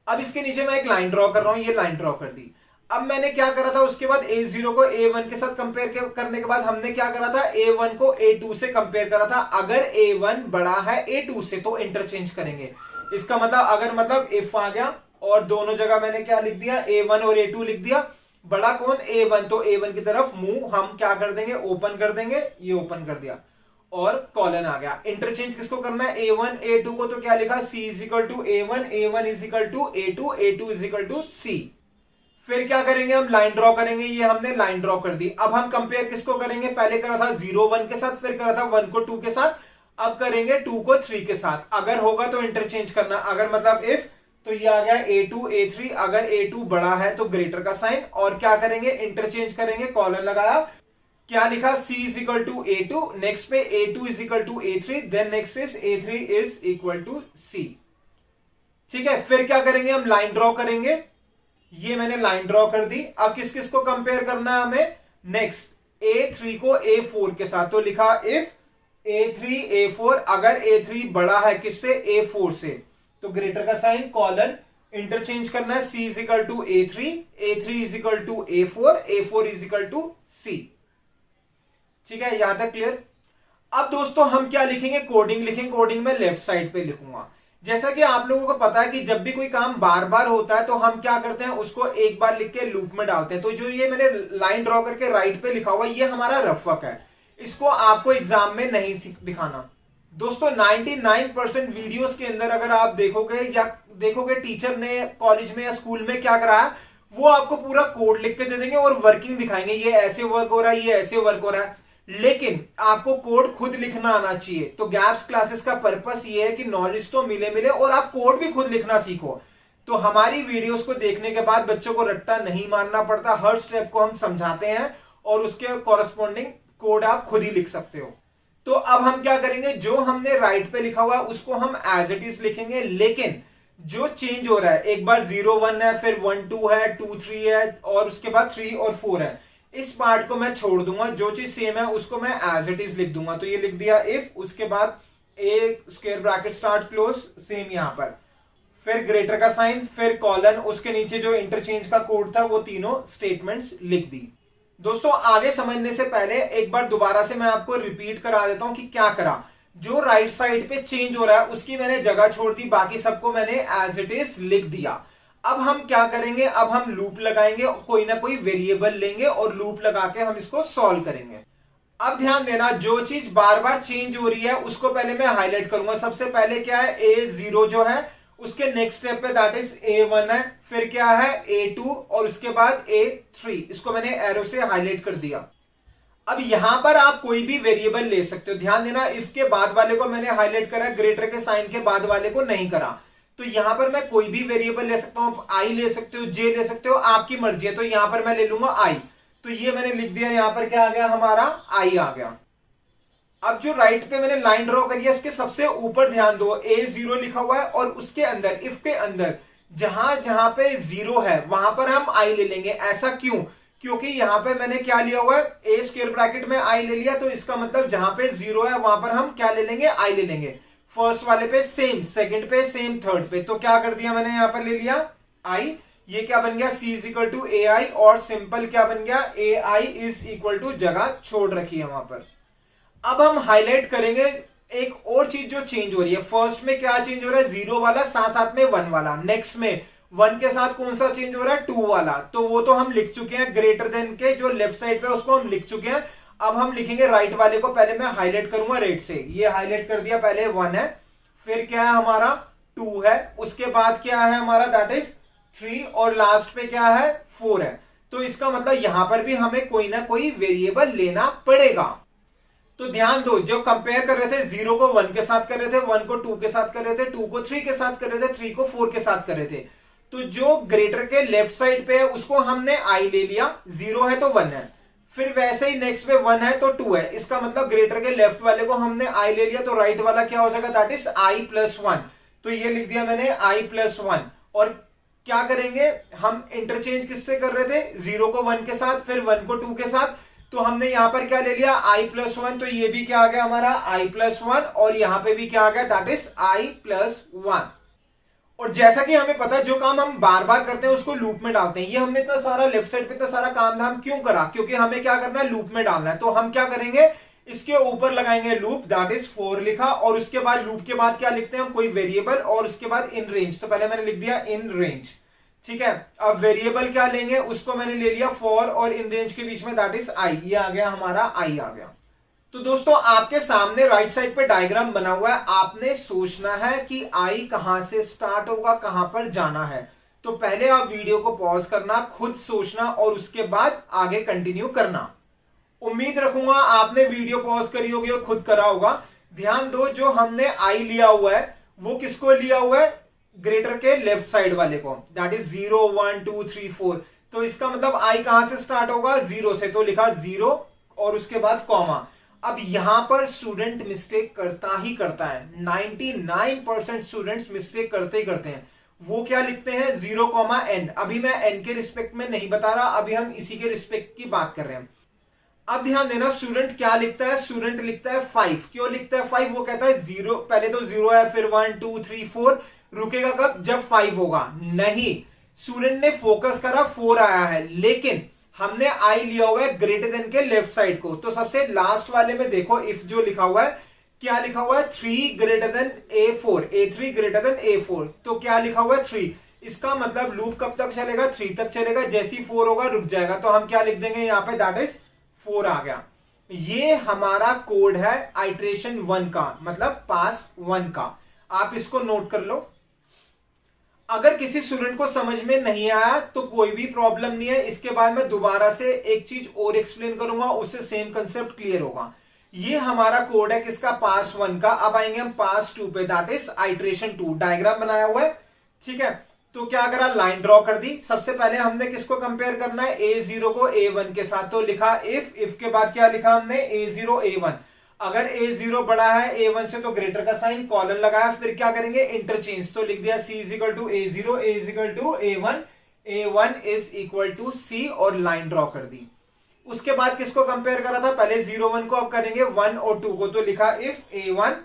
अब इसके नीचे मैं एक लाइन ड्रॉ कर रहा हूं, ये लाइन ड्रॉ कर दी। अब मैंने क्या करा था, उसके बाद A0 को A1 के साथ कंपेयर करने के बाद हमने क्या करा था, A1 को A2 से कंपेयर करा था। अगर A1 बड़ा है A2 से तो इंटरचेंज करेंगे। इसका मतलब अगर मतलब इफ आ गया, और दोनों जगह मैंने क्या लिख दिया, A1 और A2 लिख दिया। बड़ा कौन, A1, तो A1 की तरफ मुंह हम क्या कर देंगे, ओपन कर देंगे। ये ओपन कर दिया और कॉलन आ गया। इंटरचेंज किसको करना है, A1 A2 को, तो क्या लिखा, C is equal to A1, A1 is equal to A2, A2 is equal to C। फिर क्या करेंगे, हम लाइन ड्रॉ करेंगे। ये हमने लाइन ड्रॉ कर दी। अब हम कंपेयर किसको करेंगे, पहले करा था 0 1 के साथ, फिर करा था 1 को 2 के साथ, अब करेंगे 2 को 3 के साथ। अगर होगा तो इंटरचेंज करना, अगर मतलब इफ, तो ये आ गया A2 A3। अगर A2 बड़ा है तो ग्रेटर का साइन, और क्या करेंगे, इंटरचेंज करेंगे। कॉलन लगाया, क्या लिखा, C is equal to A2, next पे A2 is equal to A3, then next is A3 is equal to C। ठीक है, फिर क्या करेंगे, हम लाइन ड्रॉ करेंगे। ये मैंने लाइन ड्रॉ कर दी। अब किस किस को कंपेयर करना है हमें, नेक्स्ट A3 को A4 के साथ, तो लिखा इफ A3 A4। अगर A3 बड़ा है किससे, A4 से, तो ग्रेटर का साइन, कॉलन, इंटरचेंज करना है। C is equal to A3, A3 is equal to A4, A4 is equal to C। ठीक है, यहां तक क्लियर। अब दोस्तों हम क्या लिखेंगे, कोडिंग लिखेंगे। कोडिंग में लेफ्ट साइड पे लिखूंगा। जैसा कि आप लोगों को पता है कि जब भी कोई काम बार बार होता है तो हम क्या करते हैं, उसको एक बार लिख के लूप में डालते हैं। तो जो ये मैंने लाइन ड्रॉ करके राइट पे लिखा हुआ, ये हमारा रफ वर्क है, इसको आपको एग्जाम में नहीं दिखाना। दोस्तों 99% वीडियोस के अंदर अगर आप देखोगे या देखोगे टीचर ने कॉलेज में या स्कूल में क्या कराया, वो आपको पूरा कोड लिख के दे देंगे और वर्किंग दिखाएंगे, ये ऐसे वर्क हो रहा है, ये ऐसे वर्क हो रहा है। लेकिन आपको कोड खुद लिखना आना चाहिए। तो गैप्स क्लासेस का पर्पस ये है कि नॉलेज तो मिले मिले और आप कोड भी खुद लिखना सीखो। तो हमारी वीडियोस को देखने के बाद बच्चों को रट्टा नहीं मारना पड़ता, हर स्टेप को हम समझाते हैं और उसके कॉरस्पॉन्डिंग कोड आप खुद ही लिख सकते हो। तो अब हम क्या करेंगे, जो हमने राइट पे लिखा हुआ है उसको हम एज इट इज लिखेंगे, लेकिन जो चेंज हो रहा है, एक बार 0 1 है, फिर 1 2 है, 2 3 है और उसके बाद 3 और 4 है, इस पार्ट को मैं छोड़ दूंगा। जो चीज सेम है उसको मैं एज इट इज लिख दूंगा। तो ये लिख दिया इफ, उसके बाद a square bracket start close, same यहां पर, फिर ग्रेटर का साइन, फिर कॉलन, उसके नीचे जो इंटरचेंज का कोड था वो तीनों स्टेटमेंट्स लिख दी। दोस्तों आगे समझने से पहले एक बार दोबारा से मैं आपको रिपीट करा देता हूं कि क्या करा। जो राइट साइड पे चेंज हो रहा है उसकी मैंने जगह छोड़ दी, बाकी सबको मैंने एज इट इज लिख दिया। अब हम क्या करेंगे, अब हम लूप लगाएंगे, कोई ना कोई वेरिएबल लेंगे और लूप लगा के हम इसको सॉल्व करेंगे। अब ध्यान देना, जो चीज बार बार चेंज हो रही है उसको पहले मैं हाईलाइट करूंगा। सबसे पहले क्या है, A0 जो है उसके नेक्स्ट स्टेप पे दैट इज A1 है, फिर क्या है A2 और उसके बाद A3, इसको मैंने एरो से हाईलाइट कर दिया। अब यहां पर आप कोई भी वेरिएबल ले सकते हो। ध्यान देना, इफ के बाद वाले को मैंने हाईलाइट करा, ग्रेटर के साइन के बाद वाले को नहीं करा। तो यहां पर मैं कोई भी वेरिएबल ले सकता हूं, आई ले सकते हो, जे ले सकते हो, आपकी मर्जी है। तो यहां पर मैं ले लूंगा आई, तो ये मैंने लिख दिया, यहां पर क्या आ गया, हमारा आई आ गया। अब जो राइट पे मैंने लाइन ड्रॉ करी है उसके सबसे ऊपर ध्यान दो, A0 लिखा हुआ है और उसके अंदर, इफ के अंदर जहां जहां पे 0 है वहां पर हम आई ले लेंगे। ऐसा क्यों, क्योंकि यहां पे मैंने क्या लिया हुआ है, ए स्क्वायर ब्रैकेट में आई ले लिया, तो इसका मतलब जहां पे 0 है वहां पर हम क्या ले लेंगे, आई ले लेंगे। फर्स्ट वाले पे सेम, सेकंड पे सेम, थर्ड पे, तो क्या कर दिया मैंने, यहां पर ले लिया आई। ये क्या बन गया, C इज इक्वल टू ए आई, और सिंपल क्या बन गया, ए आई इज इक्वल टू जगह छोड़ रखी है वहां पर। अब हम हाईलाइट करेंगे एक और चीज जो चेंज हो रही है। फर्स्ट में क्या चेंज हो रहा है, 0 वाला, साथ साथ में 1 वाला। नेक्स्ट में 1 के साथ कौन सा चेंज हो रहा है, 2 वाला, तो वो तो हम लिख चुके हैं। ग्रेटर देन के जो लेफ्ट साइड पे उसको हम लिख चुके हैं। अब हम लिखेंगे राइट वाले को, पहले मैं हाईलाइट करूंगा रेड से, ये हाईलाइट कर दिया। पहले 1 है, फिर क्या है हमारा 2 है, उसके बाद क्या है हमारा दैट इज 3 और लास्ट पे क्या है 4 है। तो इसका मतलब यहां पर भी हमें कोई ना कोई वेरिएबल लेना पड़ेगा। तो ध्यान दो, जो कंपेयर कर रहे थे, 0 को 1 के साथ कर रहे थे, 1 को 2 के साथ कर रहे थे, 2 को 3 के साथ कर रहे थे, 3 को 4 के साथ कर रहे थे। तो जो ग्रेटर के लेफ्ट साइड पे है उसको हमने आई ले लिया, 0 है तो 1 है, फिर वैसे ही नेक्स्ट पे 1 है तो 2 है। इसका मतलब ग्रेटर के लेफ्ट वाले को हमने आई ले लिया, तो राइट वाला क्या हो जाएगा, दैट इज आई प्लस 1। तो ये लिख दिया मैंने आई प्लस 1। और क्या करेंगे, हम इंटरचेंज किससे कर रहे थे, 0 को 1 के साथ, फिर 1 को 2 के साथ, तो हमने यहां पर क्या ले लिया, आई प्लस 1। तो ये भी क्या आ गया हमारा आई प्लस 1, और यहां पे भी क्या आ गया, दैट इज आई प्लस 1। और जैसा कि हमें पता है, जो काम हम बार बार करते हैं उसको लूप में डालते हैं। ये हमने इतना सारा लेफ्ट साइड पे इतना सारा काम धाम क्यों करा, क्योंकि हमें क्या करना है, लूप में डालना है। तो हम क्या करेंगे, इसके ऊपर लगाएंगे लूप, दैट इज 4 लिखा, और उसके बाद लूप के बाद क्या लिखते हैं हम, कोई वेरिएबल, और उसके बाद इन रेंज। तो पहले मैंने लिख दिया इन रेंज, ठीक है। अब वेरिएबल क्या लेंगे, उसको मैंने ले लिया फॉर, और इन रेंज के बीच में दैट इज आई, ये आ गया हमारा आई आ गया। तो दोस्तों आपके सामने राइट साइड पे डायग्राम बना हुआ है, आपने सोचना है कि आई कहां से स्टार्ट होगा, कहां पर जाना है। तो पहले आप वीडियो को पॉज करना, खुद सोचना, और उसके बाद आगे कंटिन्यू करना। उम्मीद रखूंगा आपने वीडियो पॉज करी होगी और खुद करा होगा। ध्यान दो, जो हमने आई लिया हुआ है वो किसको लिया हुआ है, ग्रेटर के लेफ्ट साइड वाले को, दैट इज 0 1 2 3 4। तो इसका मतलब आई कहां से स्टार्ट होगा, 0 से, तो लिखा 0 और उसके बाद कॉमा। अब यहां पर स्टूडेंट मिस्टेक करता ही करता है, 99% स्टूडेंट्स मिस्टेक करते ही करते हैं। वो क्या लिखते हैं, 0 कॉमा एन। अभी मैं एन के रिस्पेक्ट में नहीं बता रहा, अभी हम इसी के रिस्पेक्ट की बात कर रहे हैं। अब ध्यान देना, स्टूडेंट क्या लिखता है, स्टूडेंट लिखता है 5। क्यों लिखता है 5, वो कहता है 0, पहले तो 0 है, फिर 1 2 3 4, रुकेगा कब, जब 5 होगा। नहीं, स्टूडेंट ने फोकस करा 4 आया है, लेकिन हमने आई लिया हुआ है ग्रेटर देन के लेफ्ट साइड को। तो सबसे लास्ट वाले में देखो, इफ जो लिखा हुआ है, क्या लिखा हुआ है, 3 greater than A4, A3 greater than A4। तो क्या लिखा हुआ है 3, इसका मतलब लूप कब तक चलेगा, 3 तक चलेगा, जैसे ही 4 होगा रुक जाएगा। तो हम क्या लिख देंगे यहां पे, दैट इज 4 आ गया। ये हमारा कोड है आइट्रेशन 1 का, मतलब पास 1 का। आप इसको नोट कर लो। अगर किसी स्टूडेंट को समझ में नहीं आया तो कोई भी प्रॉब्लम नहीं है, इसके बाद मैं दोबारा से एक चीज और एक्सप्लेन करूंगा, उससे सेम कंसेप्ट क्लियर होगा। ये हमारा कोड है किसका, पास 1 का। अब आएंगे हम पास 2 पे, दैट इज आइट्रेशन 2। डायग्राम बनाया हुआ है, ठीक है। तो क्या करा, लाइन ड्रॉ कर दी। सबसे पहले हमने किसको कंपेयर करना है, A0 को A1 के साथ। तो लिखा इफ के बाद क्या लिखा हमने, A0 A1। अगर A0 बड़ा है A1 से तो ग्रेटर का साइन, कॉलन लगाया। फिर क्या करेंगे, इंटरचेंज। तो लिख दिया C is equal to A0, A is equal to A1, A1 is equal to C, और लाइन ड्रॉ कर दी। उसके बाद किसको कंपेयर करा था, पहले 0 1 को, अब करेंगे 1 और 2 को। तो लिखा इफ A1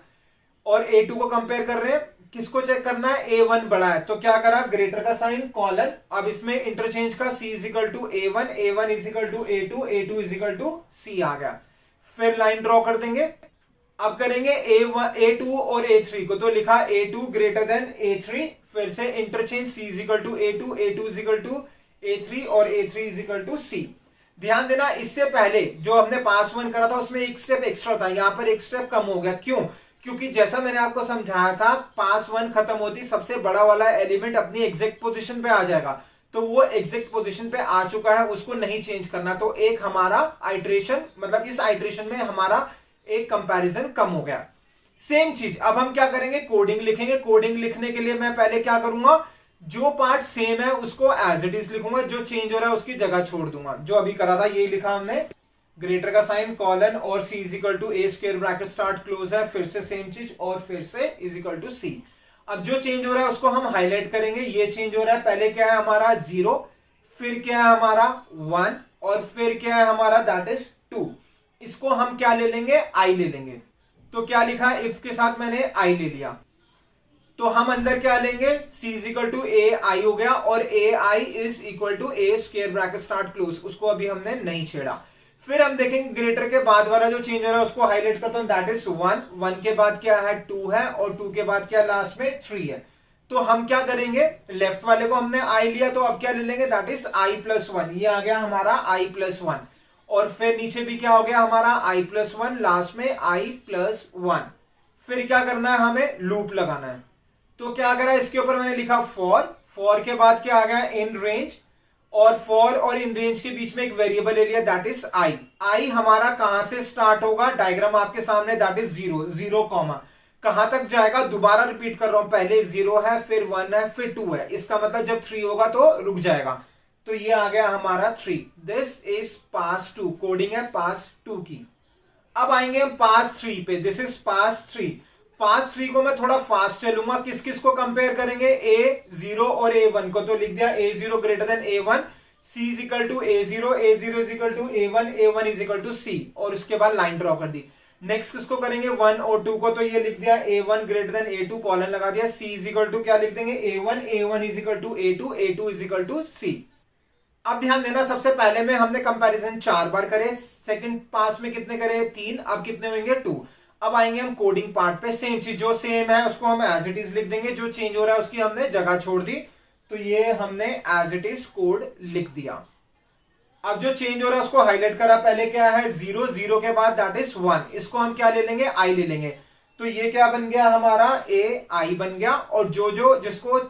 और A2 को कंपेयर कर रहे हैं, किसको चेक करना है, A1 बड़ा है। तो क्या करा, ग्रेटर का साइन, कॉलन। अब इसमें इंटरचेंज का C is equal to A1, A1 is equal to A2, A2 is equal to C आ गया। फिर लाइन ड्रॉ कर देंगे। अब करेंगे A2 और A3 को। तो लिखा A2 ग्रेटर देन A3, फिर से interchange C is equal to A2, A2 is equal to A3 और A3 is equal to C। ध्यान देना, इससे पहले जो हमने पास 1 करा था उसमें एक स्टेप एक्स्ट्रा था, यहां पर एक स्टेप कम हो गया। क्यों, क्योंकि जैसा मैंने आपको समझाया था, पास 1 खत्म होती सबसे बड़ा वाला एलिमेंट अपनी एग्जैक्ट पोजीशन पे आ जाएगा। तो वो एग्जैक्ट पोजीशन पे आ चुका है, उसको नहीं चेंज करना। तो एक हमारा आइट्रेशन, मतलब इस आइट्रेशन में हमारा एक कंपैरिजन कम हो गया। सेम चीज अब हम क्या करेंगे, कोडिंग लिखेंगे। कोडिंग लिखने के लिए मैं पहले क्या करूंगा, जो पार्ट सेम है उसको एज इट इज लिखूंगा, जो चेंज हो रहा है उसकी जगह छोड़ दूंगा। जो अभी करा था ये लिखा हमने, ग्रेटर का साइन, कॉलन, और C is equal to A square bracket start close है, फिर से सेम चीज, और फिर से इज इक्वल टू C। अब जो चेंज हो रहा है उसको हम हाईलाइट करेंगे। ये चेंज हो रहा है, पहले क्या है हमारा 0, फिर क्या है हमारा 1, और फिर क्या है हमारा दैट इज 2। इसको हम क्या ले लेंगे, I ले लेंगे। तो क्या लिखा, इफ के साथ मैंने I ले लिया। तो हम अंदर क्या लेंगे, C is equal to AI हो गया, और AI is equal to A square bracket start close, उसको अभी हमने नहीं छेड़ा। फिर हम देखेंगे ग्रेटर के बाद वाला जो चेंज हो रहा है उसको हाईलाइट करता हूं, दैट इज 1, 1 के बाद क्या है 2 है, और 2 के बाद क्या लास्ट में 3 है। तो हम क्या करेंगे, लेफ्ट वाले को हमने I लिया, तो अब क्या ले लेंगे, दैट इज I+1। ये आ गया हमारा I+1, और फिर नीचे भी क्या हो गया हमारा I+1, लास्ट में I+1। फिर क्या करना है, हमें लूप लगाना है। तो क्या करा, इसके ऊपर मैंने लिखा फॉर के बाद क्या आ गया, इन रेंज, और फॉर और इन रेंज के बीच में एक वेरिएबल ले लिया, दैट इज I हमारा कहां से स्टार्ट होगा, डायग्राम आपके सामने, दैट इज 0 कॉमा कहां तक जाएगा, दोबारा रिपीट कर रहा हूं, पहले 0 है, फिर 1 है, फिर 2 है। इसका मतलब जब 3 होगा तो रुक जाएगा। तो ये आ गया हमारा 3। दिस इज पास 2, कोडिंग है पास 2 की। अब आएंगे हम पास 3 पे, दिस इज पास 3। पास 3 को मैं थोड़ा फास्ट चलूंगा। किस किस को कंपेयर करेंगे, A0 और A1 को। तो लिख दिया A0 greater than A1, C is equal to A0, A0 is equal to A1, A1 is equal to C, और उसके बाद लाइन ड्रॉ कर दी। नेक्स्ट किसको करेंगे, 1 और 2 को। तो ये लिख दिया A1 greater than A2, colon लगा दिया। C इज इक्वल टू क्या लिख देंगे, A1, A1 is equal to A2, A2 is equal to C। अब ध्यान देना, सबसे पहले में हमने कंपैरिजन 4 बार करे, सेकंड पास में कितने करे, 3, अब कितने होंगे 2। अब आएंगे हम कोडिंग पार्ट पे। सेम चीज, जो सेम है उसको हम एज इट इज लिख देंगे, जो चेंज हो रहा है उसकी हमने जगह छोड़ दी। तो ये हमने एज इट इज कोड लिख दिया। अब जो चेंज हो रहा है उसको हाईलाइट करा, पहले क्या है 0 के बाद दैट इज 1, इसको हम क्या ले लेंगे, I ले लेंगे। तो ये क्या बन गया हमारा, AI बन गया, और जो जिसको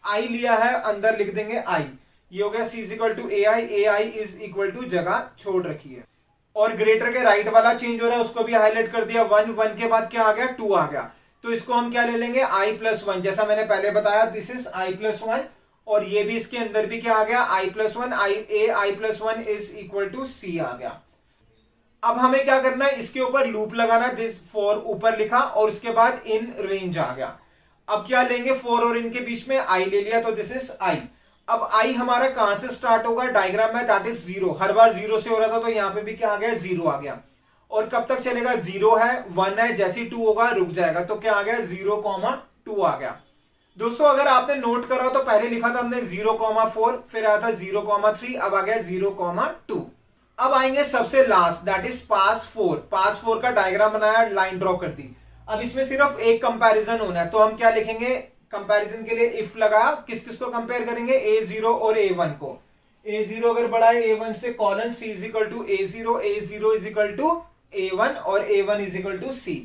I लिया है अंदर लिख देंगे I। ये हो गया C is equal to AI is equal to जगह छोड़ रखी है। और ग्रेटर के राइट वाला चेंज हो रहा है उसको भी हाईलाइट कर दिया, 1 के बाद क्या आ गया, 2 आ गया। तो इसको हम क्या ले लेंगे, I+1, जैसा मैंने पहले बताया, दिस इज I+1, और ये भी इसके अंदर भी क्या आ गया, I+1, I+1 is equal to C आ गया। अब हमें क्या करना है, इसके ऊपर लूप लगाना, दिस फॉर ऊपर लिखा, और उसके बाद इन रेंज आ गया। अब क्या लेंगे, 4 और इनके बीच में I ले लिया, तो दिस इज I। अब I हमारा कहां से स्टार्ट होगा, डायग्राम में दैट इज 0, हर बार 0 से हो रहा था, तो यहां पे भी क्या आ गया, 0 आ गया। और कब तक चलेगा, 0 है, 1 है, जैसे ही 2 होगा रुक जाएगा। तो क्या आ गया, 0,2 आ गया। दोस्तों अगर आपने नोट करा तो पहले लिखा था हमने 0,4, फिर आया था 0,3, अब आ गया 0,2। अब आएंगे सबसे लास्ट, दैट इज पास 4। पास 4 का डायग्राम बनाया, लाइन ड्रॉ कर दी। अब इसमें सिर्फ एक कंपैरिजन होना है, तो हम क्या लिखेंगे, कंपैरिजन के लिए इफ लगा, किस किस को कंपेयर करेंगे, A0 और A1 को। A0 अगर बड़ा है A1 से, colon C is equal to A0, A0 is equal to A1, और A1 is equal to C।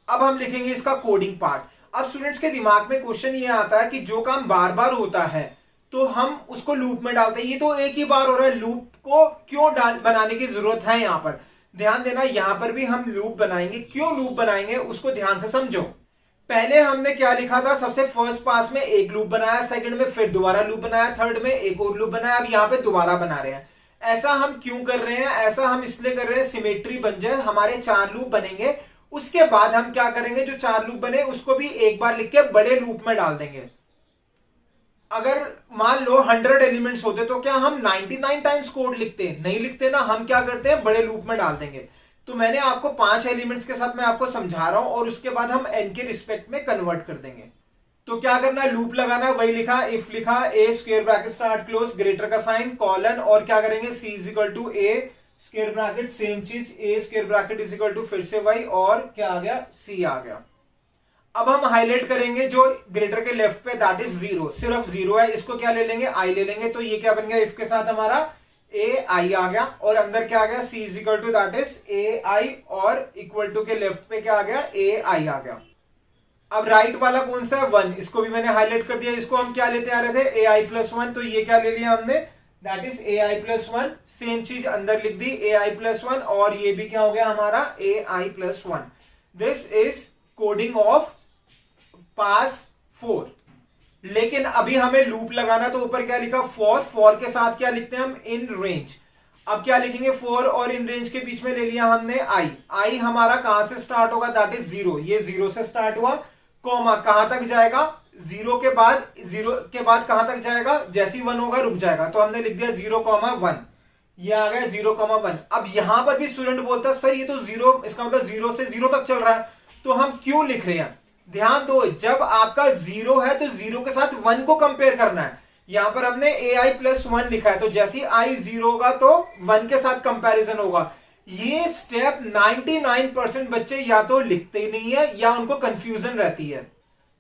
अब हम लिखेंगे इसका कोडिंग पार्ट। अब स्टूडेंट्स के दिमाग में क्वेश्चन ये आता है कि जो काम बार बार होता है तो हम उसको लूप में डालते हैं, ये तो एक ही बार हो रहा है, लूप को क्यों बनाने की जरूरत है? यहां पर ध्यान देना, यहां पर भी हम लूप बनाएंगे। क्यों लूप बनाएंगे उसको ध्यान से समझो। पहले हमने क्या लिखा था, सबसे फर्स्ट पास में एक लूप बनाया, सेकंड में फिर दोबारा लूप बनाया, थर्ड में एक और लूप बनाया, अब यहां पे दोबारा बना रहे हैं। ऐसा हम क्यों कर रहे हैं? ऐसा हम इसलिए कर रहे हैं सिमेट्री बन जाए, हमारे 4 लूप बनेंगे। उसके बाद हम क्या करेंगे, जो 4 लूप बने उसको भी एक बार लिख के बड़े लूप में डाल देंगे। अगर मान लो 100 एलिमेंट्स होते तो क्या हम 99 टाइम्स कोड लिखते? नहीं लिखते ना, हम क्या करते हैं, बड़े लूप में डाल देंगे। तो मैंने आपको 5 एलिमेंट्स के साथ मैं आपको समझा रहा हूं और उसके बाद हम n के रिस्पेक्ट में कन्वर्ट कर देंगे। तो क्या करना है, लूप लगाना, वही लिखा, इफ लिखा, a square bracket start close, greater का साइन, कॉलन, और क्या करेंगे, c is equal to a square bracket, same चीज, a square bracket is equal to फिर से y, और क्या आ गया, c आ गया। अब हम हाईलाइट करेंगे जो ग्रेटर के लेफ्ट पे, दैट इज 0, सिर्फ 0 है, इसको क्या ले लेंगे, i ले लेंगे। तो ये क्या बन गया, इफ के साथ हमारा a i आ गया, और अंदर क्या आ गया, c is equal to that is a i, और इक्वल टू के लेफ्ट पे क्या आ गया, a i आ गया। अब राइट वाला कौन सा है, 1, इसको भी मैंने हाईलाइट कर दिया। इसको हम क्या लेते आ रहे थे, a i प्लस 1, तो ये क्या ले लिया हमने, that is a i plus 1, same चीज अंदर लिख दी, a i प्लस 1, और ये भी क्या हो गया हमारा a i plus 1। This is coding of pass 4। लेकिन अभी हमें लूप लगाना, तो ऊपर क्या लिखा, फॉर के साथ क्या लिखते हैं हम, इन रेंज। अब क्या लिखेंगे, 4 और इन रेंज के बीच में ले लिया हमने i हमारा कहां से स्टार्ट होगा, दैट इज 0, ये 0 से स्टार्ट हुआ, कॉमा कहां तक जाएगा, 0 के बाद कहां तक जाएगा, जैसी 1 होगा रुक जाएगा। तो हमने लिख दिया 0,1, ये आ गया 0,1। अब यहां पर भी स्टूडेंट बोलता है सर ये तो 0, इसका मतलब 0 से 0 तक चल रहा है, तो हम क्यों लिख रहे हैं? ध्यान दो, जब आपका 0 है तो 0 के साथ 1 को कंपेयर करना है। यहां पर हमने ai प्लस 1 लिखा है, तो जैसे i 0 होगा तो 1 के साथ कंपैरिजन होगा। ये स्टेप 99% बच्चे या तो लिखते ही नहीं है या उनको कंफ्यूजन रहती है।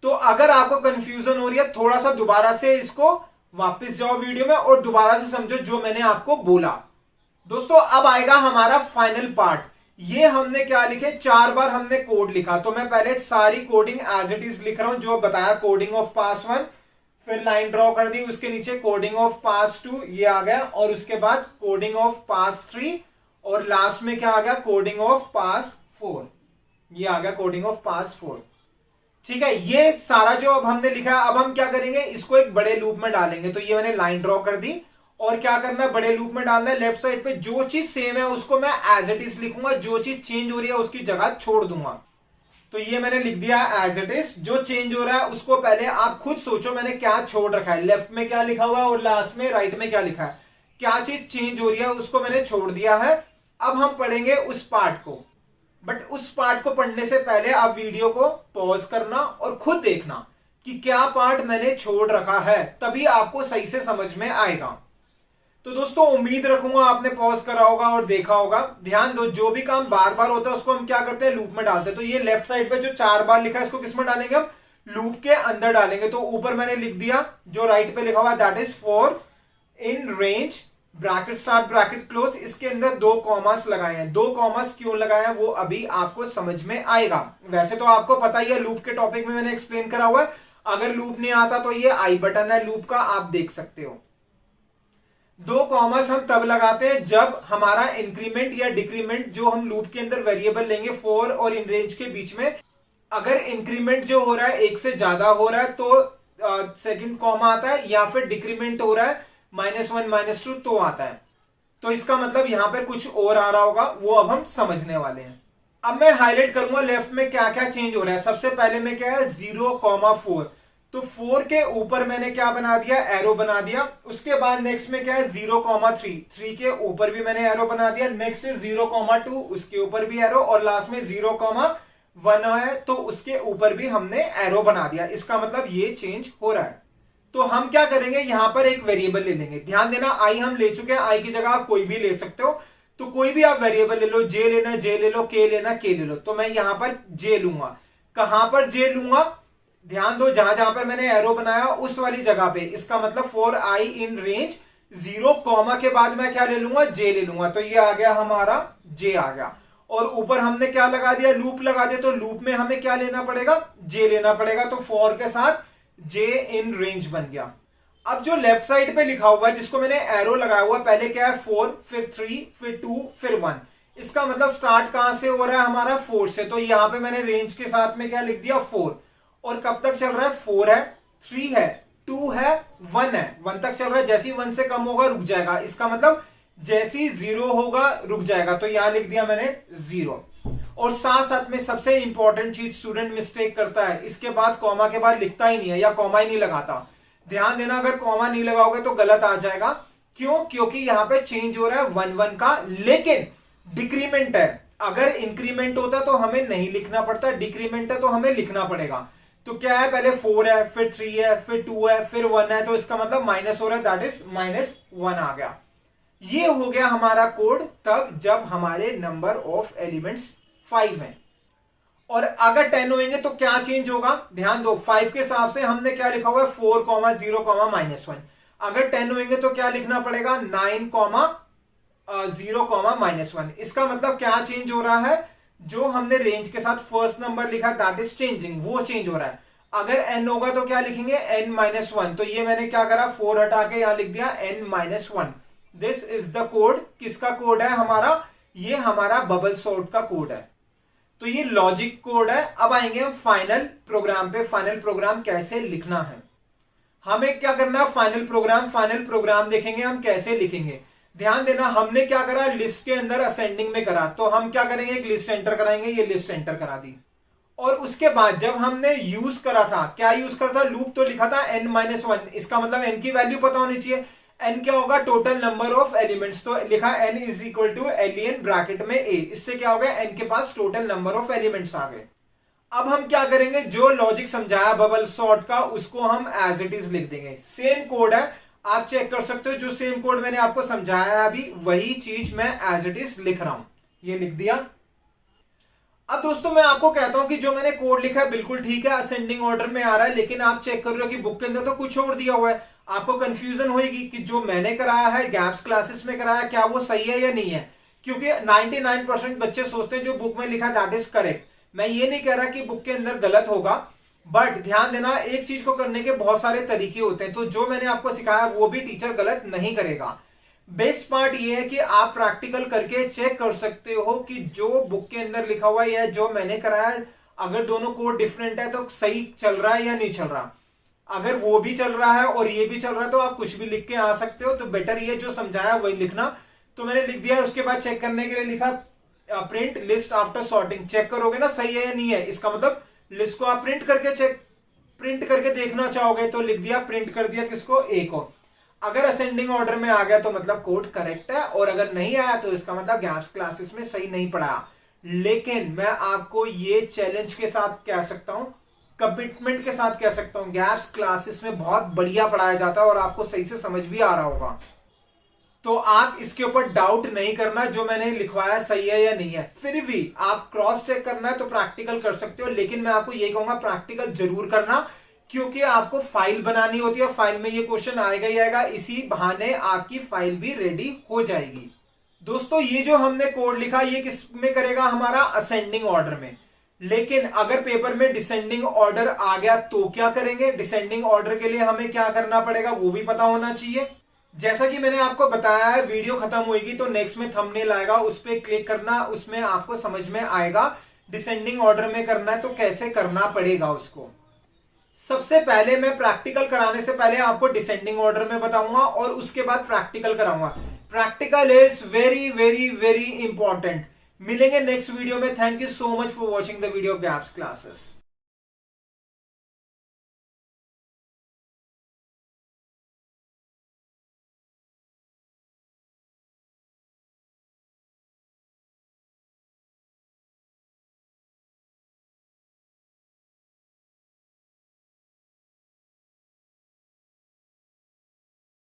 तो अगर आपको कंफ्यूजन हो रही है, थोड़ा सा दोबारा से इसको वापस जाओ वीडियो में और दोबारा से समझो जो मैंने आपको बोला। दोस्तों अब आएगा हमारा फाइनल पार्ट। ये हमने क्या लिखे, 4 बार हमने कोड लिखा, तो मैं पहले सारी कोडिंग एज इट इज लिख रहा हूं जो बताया, कोडिंग ऑफ पास 1, फिर लाइन ड्रॉ कर दी, उसके नीचे कोडिंग ऑफ पास 2, ये आ गया, और उसके बाद कोडिंग ऑफ पास 3, और लास्ट में क्या आ गया, कोडिंग ऑफ पास 4, ये आ गया कोडिंग ऑफ पास 4। ठीक है, ये सारा जो अब हमने लिखा है, अब हम क्या करेंगे, इसको एक बड़े लूप में डालेंगे। तो ये मैंने लाइन ड्रॉ कर दी, और क्या करना है, बड़े लूप में डालना है। लेफ्ट साइड पे जो चीज सेम है उसको मैं एज इट इज लिखूंगा, जो चीज चेंज हो रही है उसकी जगह छोड़ दूंगा। तो ये मैंने लिख दिया एज इट इज, जो चेंज हो रहा है उसको पहले आप खुद सोचो मैंने क्या छोड़ रखा है, लेफ्ट में क्या लिखा हुआ है और लास्ट में राइट में क्या लिखा है, क्या चीज चेंज हो रही है उसको मैंने छोड़ दिया है। अब हम पढ़ेंगे उस पार्ट को, बट उस पार्ट को पढ़ने से पहले आप वीडियो को पॉज करना और खुद देखना कि क्या पार्ट मैंने छोड़ रखा है, तभी आपको सही से समझ में आएगा। तो दोस्तों उम्मीद रखूंगा आपने पॉज करा होगा और देखा होगा। ध्यान दो, जो भी काम बार बार होता है उसको हम क्या करते हैं, लूप में डालते हैं। तो ये लेफ्ट साइड पे जो 4 बार लिखा है इसको किस में डालेंगे, हम लूप के अंदर डालेंगे। तो ऊपर मैंने लिख दिया जो राइट पे लिखा हुआ that is 4 in range bracket start bracket close, इसके अंदर 2 कॉमास लगाए हैं। 2 कॉमास क्यों लगाए हैं वो अभी आपको समझ में आएगा। वैसे तो आपको पता ही है, लूप के टॉपिक में मैंने एक्सप्लेन करा हुआ है। अगर लूप नहीं आता तो ये आई बटन है लूप का, आप देख सकते हो। 2 कॉमास हम तब लगाते हैं जब हमारा इंक्रीमेंट या डिक्रीमेंट जो हम लूप के अंदर वेरिएबल लेंगे 4 और इन रेंज के बीच में, अगर इंक्रीमेंट जो हो रहा है 1 से ज्यादा हो रहा है तो सेकंड कॉमा आता है, या फिर डिक्रीमेंट हो रहा है -1 -2 तो आता है। तो इसका मतलब यहां पर कुछ और आ रहा होगा, वो अब हम समझने वाले हैं। अब मैं हाईलाइट करूंगा लेफ्ट में क्या क्या चेंज हो रहा है। सबसे पहले में क्या है 0,4, तो 4 के ऊपर मैंने क्या बना दिया, एरो बना दिया। उसके बाद नेक्स्ट में क्या है 0,3, 3 के ऊपर भी मैंने एरो बना दिया। नेक्स्ट है 0,2, उसके ऊपर भी एरो, और लास्ट में 0,1 है तो उसके ऊपर भी हमने एरो बना दिया। इसका मतलब ये चेंज हो रहा है। तो हम क्या करेंगे, यहां पर एक वेरिएबल ले लेंगे। ध्यान देना, आई हम ले चुके हैं, आई की जगह आप कोई भी ले सकते हो। तो कोई भी आप वेरिएबल ले लो, जे लेना जे ले लो, के लेना के ले लो। तो मैं यहां पर जे लूंगा। कहां पर जे लूंगा, ध्यान दो, जहां जहां पर मैंने एरो बनाया उस वाली जगह पे। इसका मतलब 4i इन रेंज 0 कॉमा के बाद मैं क्या ले लूंगा, जे ले लूंगा। तो ये आ गया हमारा जे आ गया। और ऊपर हमने क्या लगा दिया, लूप लगा दिया, तो लूप में हमें क्या लेना पड़ेगा, जे लेना पड़ेगा, तो फॉर के साथ जे इन रेंज बन गया। अब जो लेफ्ट साइड पे लिखा हुआ है जिसको मैंने एरो लगाया हुआ, पहले क्या है 4, फिर 3, फिर 2, फिर 1, इसका मतलब स्टार्ट कहां से हो रहा है हमारा 4 से, तो यहां पे मैंने रेंज के साथ में क्या लिख दिया 4, और कब तक चल रहा है 4 है, 3 है, 2 है, 1 है, 1 तक चल रहा है, जैसे ही 1 से कम होगा रुक जाएगा, इसका मतलब जैसे ही 0 होगा रुक जाएगा, तो यहां लिख दिया मैंने 0। और साथ साथ में सबसे इंपॉर्टेंट चीज स्टूडेंट मिस्टेक करता है, इसके बाद कॉमा के बाद लिखता ही नहीं है या कॉमा ही नहीं लगाता। ध्यान देना, अगर कॉमा नहीं लगाओगे तो गलत आ जाएगा। क्यों? क्योंकि यहां पे चेंज हो रहा है 1 1 का, लेकिन डिक्रीमेंट है। अगर इंक्रीमेंट होता तो हमें नहीं लिखना पड़ता, डिक्रीमेंट है तो हमें लिखना पड़ेगा। तो क्या है, पहले 4 है, फिर 3 है, फिर 2 है, फिर 1 है, तो इसका मतलब माइनस हो रहा है, दैट इज -1 आ गया। ये हो गया हमारा कोड तब जब हमारे नंबर ऑफ एलिमेंट्स 5 है। और अगर 10 होंगे तो क्या चेंज होगा, ध्यान दो, 5 के हिसाब से हमने क्या लिखा हुआ है 4, 0, -1। अगर 10 होंगे तो क्या लिखना पड़ेगा 9, 0, -1। इसका मतलब क्या चेंज हो रहा है, जो हमने रेंज के साथ फर्स्ट नंबर लिखा दैट इज चेंजिंग, वो चेंज हो रहा है। अगर n होगा तो क्या लिखेंगे n-1, तो ये मैंने क्या करा 4 हटा के यहां लिख दिया n-1। This is the code. किसका कोड है हमारा, ये हमारा बबल सॉर्ट का कोड है। तो ये लॉजिक कोड है। अब आएंगे हम फाइनल प्रोग्राम पे। फाइनल प्रोग्राम कैसे लिखना है, हमें क्या करना है, फाइनल प्रोग्राम देखेंगे हम कैसे लिखेंगे। ध्यान देना, हमने क्या करा, लिस्ट के अंदर असेंडिंग में करा, तो हम क्या करेंगे, एक लिस्ट एंटर कराएंगे, ये लिस्ट एंटर करा दी। और उसके बाद जब हमने यूज करा था, क्या यूज करा था, लूप तो लिखा था n-1, इसका मतलब n की वैल्यू पता होनी चाहिए। n क्या होगा, टोटल नंबर ऑफ एलिमेंट्स, तो लिखा n is equal to len bracket में a, इससे क्या हो गया, n के पास टोटल नंबर ऑफ एलिमेंट्स आ गए। अब हम क्या करेंगे, जो लॉजिक समझाया बबल सॉर्ट का उसको हम एज इट इज लिख देंगे। सेम कोड है, आप चेक कर सकते हो, जो सेम कोड मैंने आपको समझाया है अभी वही चीज मैं एज इट इज लिख रहा हूं, ये लिख दिया। अब दोस्तों मैं आपको कहता हूं कि जो मैंने कोड लिखा है बिल्कुल ठीक है, असेंडिंग ऑर्डर में आ रहा है, लेकिन आप चेक कर रहे हो कि बुक के अंदर तो कुछ और दिया हुआ है। आपको कंफ्यूजन होगी कि जो मैंने कराया है गैप्स क्लासेस में कराया क्या वो सही है या नहीं है, क्योंकि 99% बच्चे सोचते हैं जो बुक में लिखा दैट इज करेक्ट। मैं ये नहीं कह रहा कि बुक के अंदर गलत होगा, बट ध्यान देना एक चीज को करने के बहुत सारे तरीके होते हैं, तो जो मैंने आपको सिखाया वो भी टीचर गलत नहीं करेगा। बेस्ट पार्ट ये है कि आप प्रैक्टिकल करके चेक कर सकते हो कि जो बुक के अंदर लिखा हुआ है जो मैंने कराया, अगर दोनों कोड डिफरेंट है तो सही चल रहा है या नहीं चल रहा। अगर वो भी चल रहा है और ये भी चल रहा है तो आप कुछ भी लिख के आ सकते हो, तो बेटर ये जो समझाया वही लिखना। तो मैंने लिख दिया, उसके बाद चेक करने के लिए लिखा print list after sorting. Check करोगे ना सही है या नहीं है, इसका मतलब लिस्ट को आप प्रिंट करके देखना चाहोगे, तो लिख दिया, प्रिंट कर दिया किसको, ए को। अगर असेंडिंग ऑर्डर में आ गया तो मतलब कोड करेक्ट है, और अगर नहीं आया तो इसका मतलब गैप्स क्लासेस में सही नहीं पढ़ाया। लेकिन मैं आपको ये चैलेंज के साथ कह सकता हूं, कमिटमेंट के साथ कह सकता हूं, गैप्स क्लासेस में बहुत बढ़िया पढ़ाया जाता है और आपको सही से समझ भी आ रहा होगा। तो आप इसके ऊपर डाउट नहीं करना, जो मैंने लिखवाया सही है या नहीं है। फिर भी आप क्रॉस चेक करना है तो प्रैक्टिकल कर सकते हो, लेकिन मैं आपको ये कहूंगा प्रैक्टिकल जरूर करना, क्योंकि आपको फाइल बनानी होती है, फाइल में ये क्वेश्चन आएगा ही आएगा, इसी बहाने आपकी फाइल भी रेडी हो जाएगी। दोस्तों ये जो हमने कोड लिखा ये किस में करेगा, हमारा असेंडिंग ऑर्डर में। लेकिन अगर पेपर में डिसेंडिंग ऑर्डर आ गया तो क्या करेंगे, डिसेंडिंग ऑर्डर के लिए हमें क्या करना पड़ेगा वो भी पता होना चाहिए। जैसा कि मैंने आपको बताया है, वीडियो खत्म होगी तो नेक्स्ट में थंबनेल आएगा, उस पर क्लिक करना, उसमें आपको समझ में आएगा डिसेंडिंग ऑर्डर में करना है तो कैसे करना पड़ेगा उसको। सबसे पहले मैं प्रैक्टिकल कराने से पहले आपको डिसेंडिंग ऑर्डर में बताऊंगा और उसके बाद प्रैक्टिकल कराऊंगा। Practical is very very very important. मिलेंगे नेक्स्ट वीडियो में। Thank you so much for watching the video of gaps classes.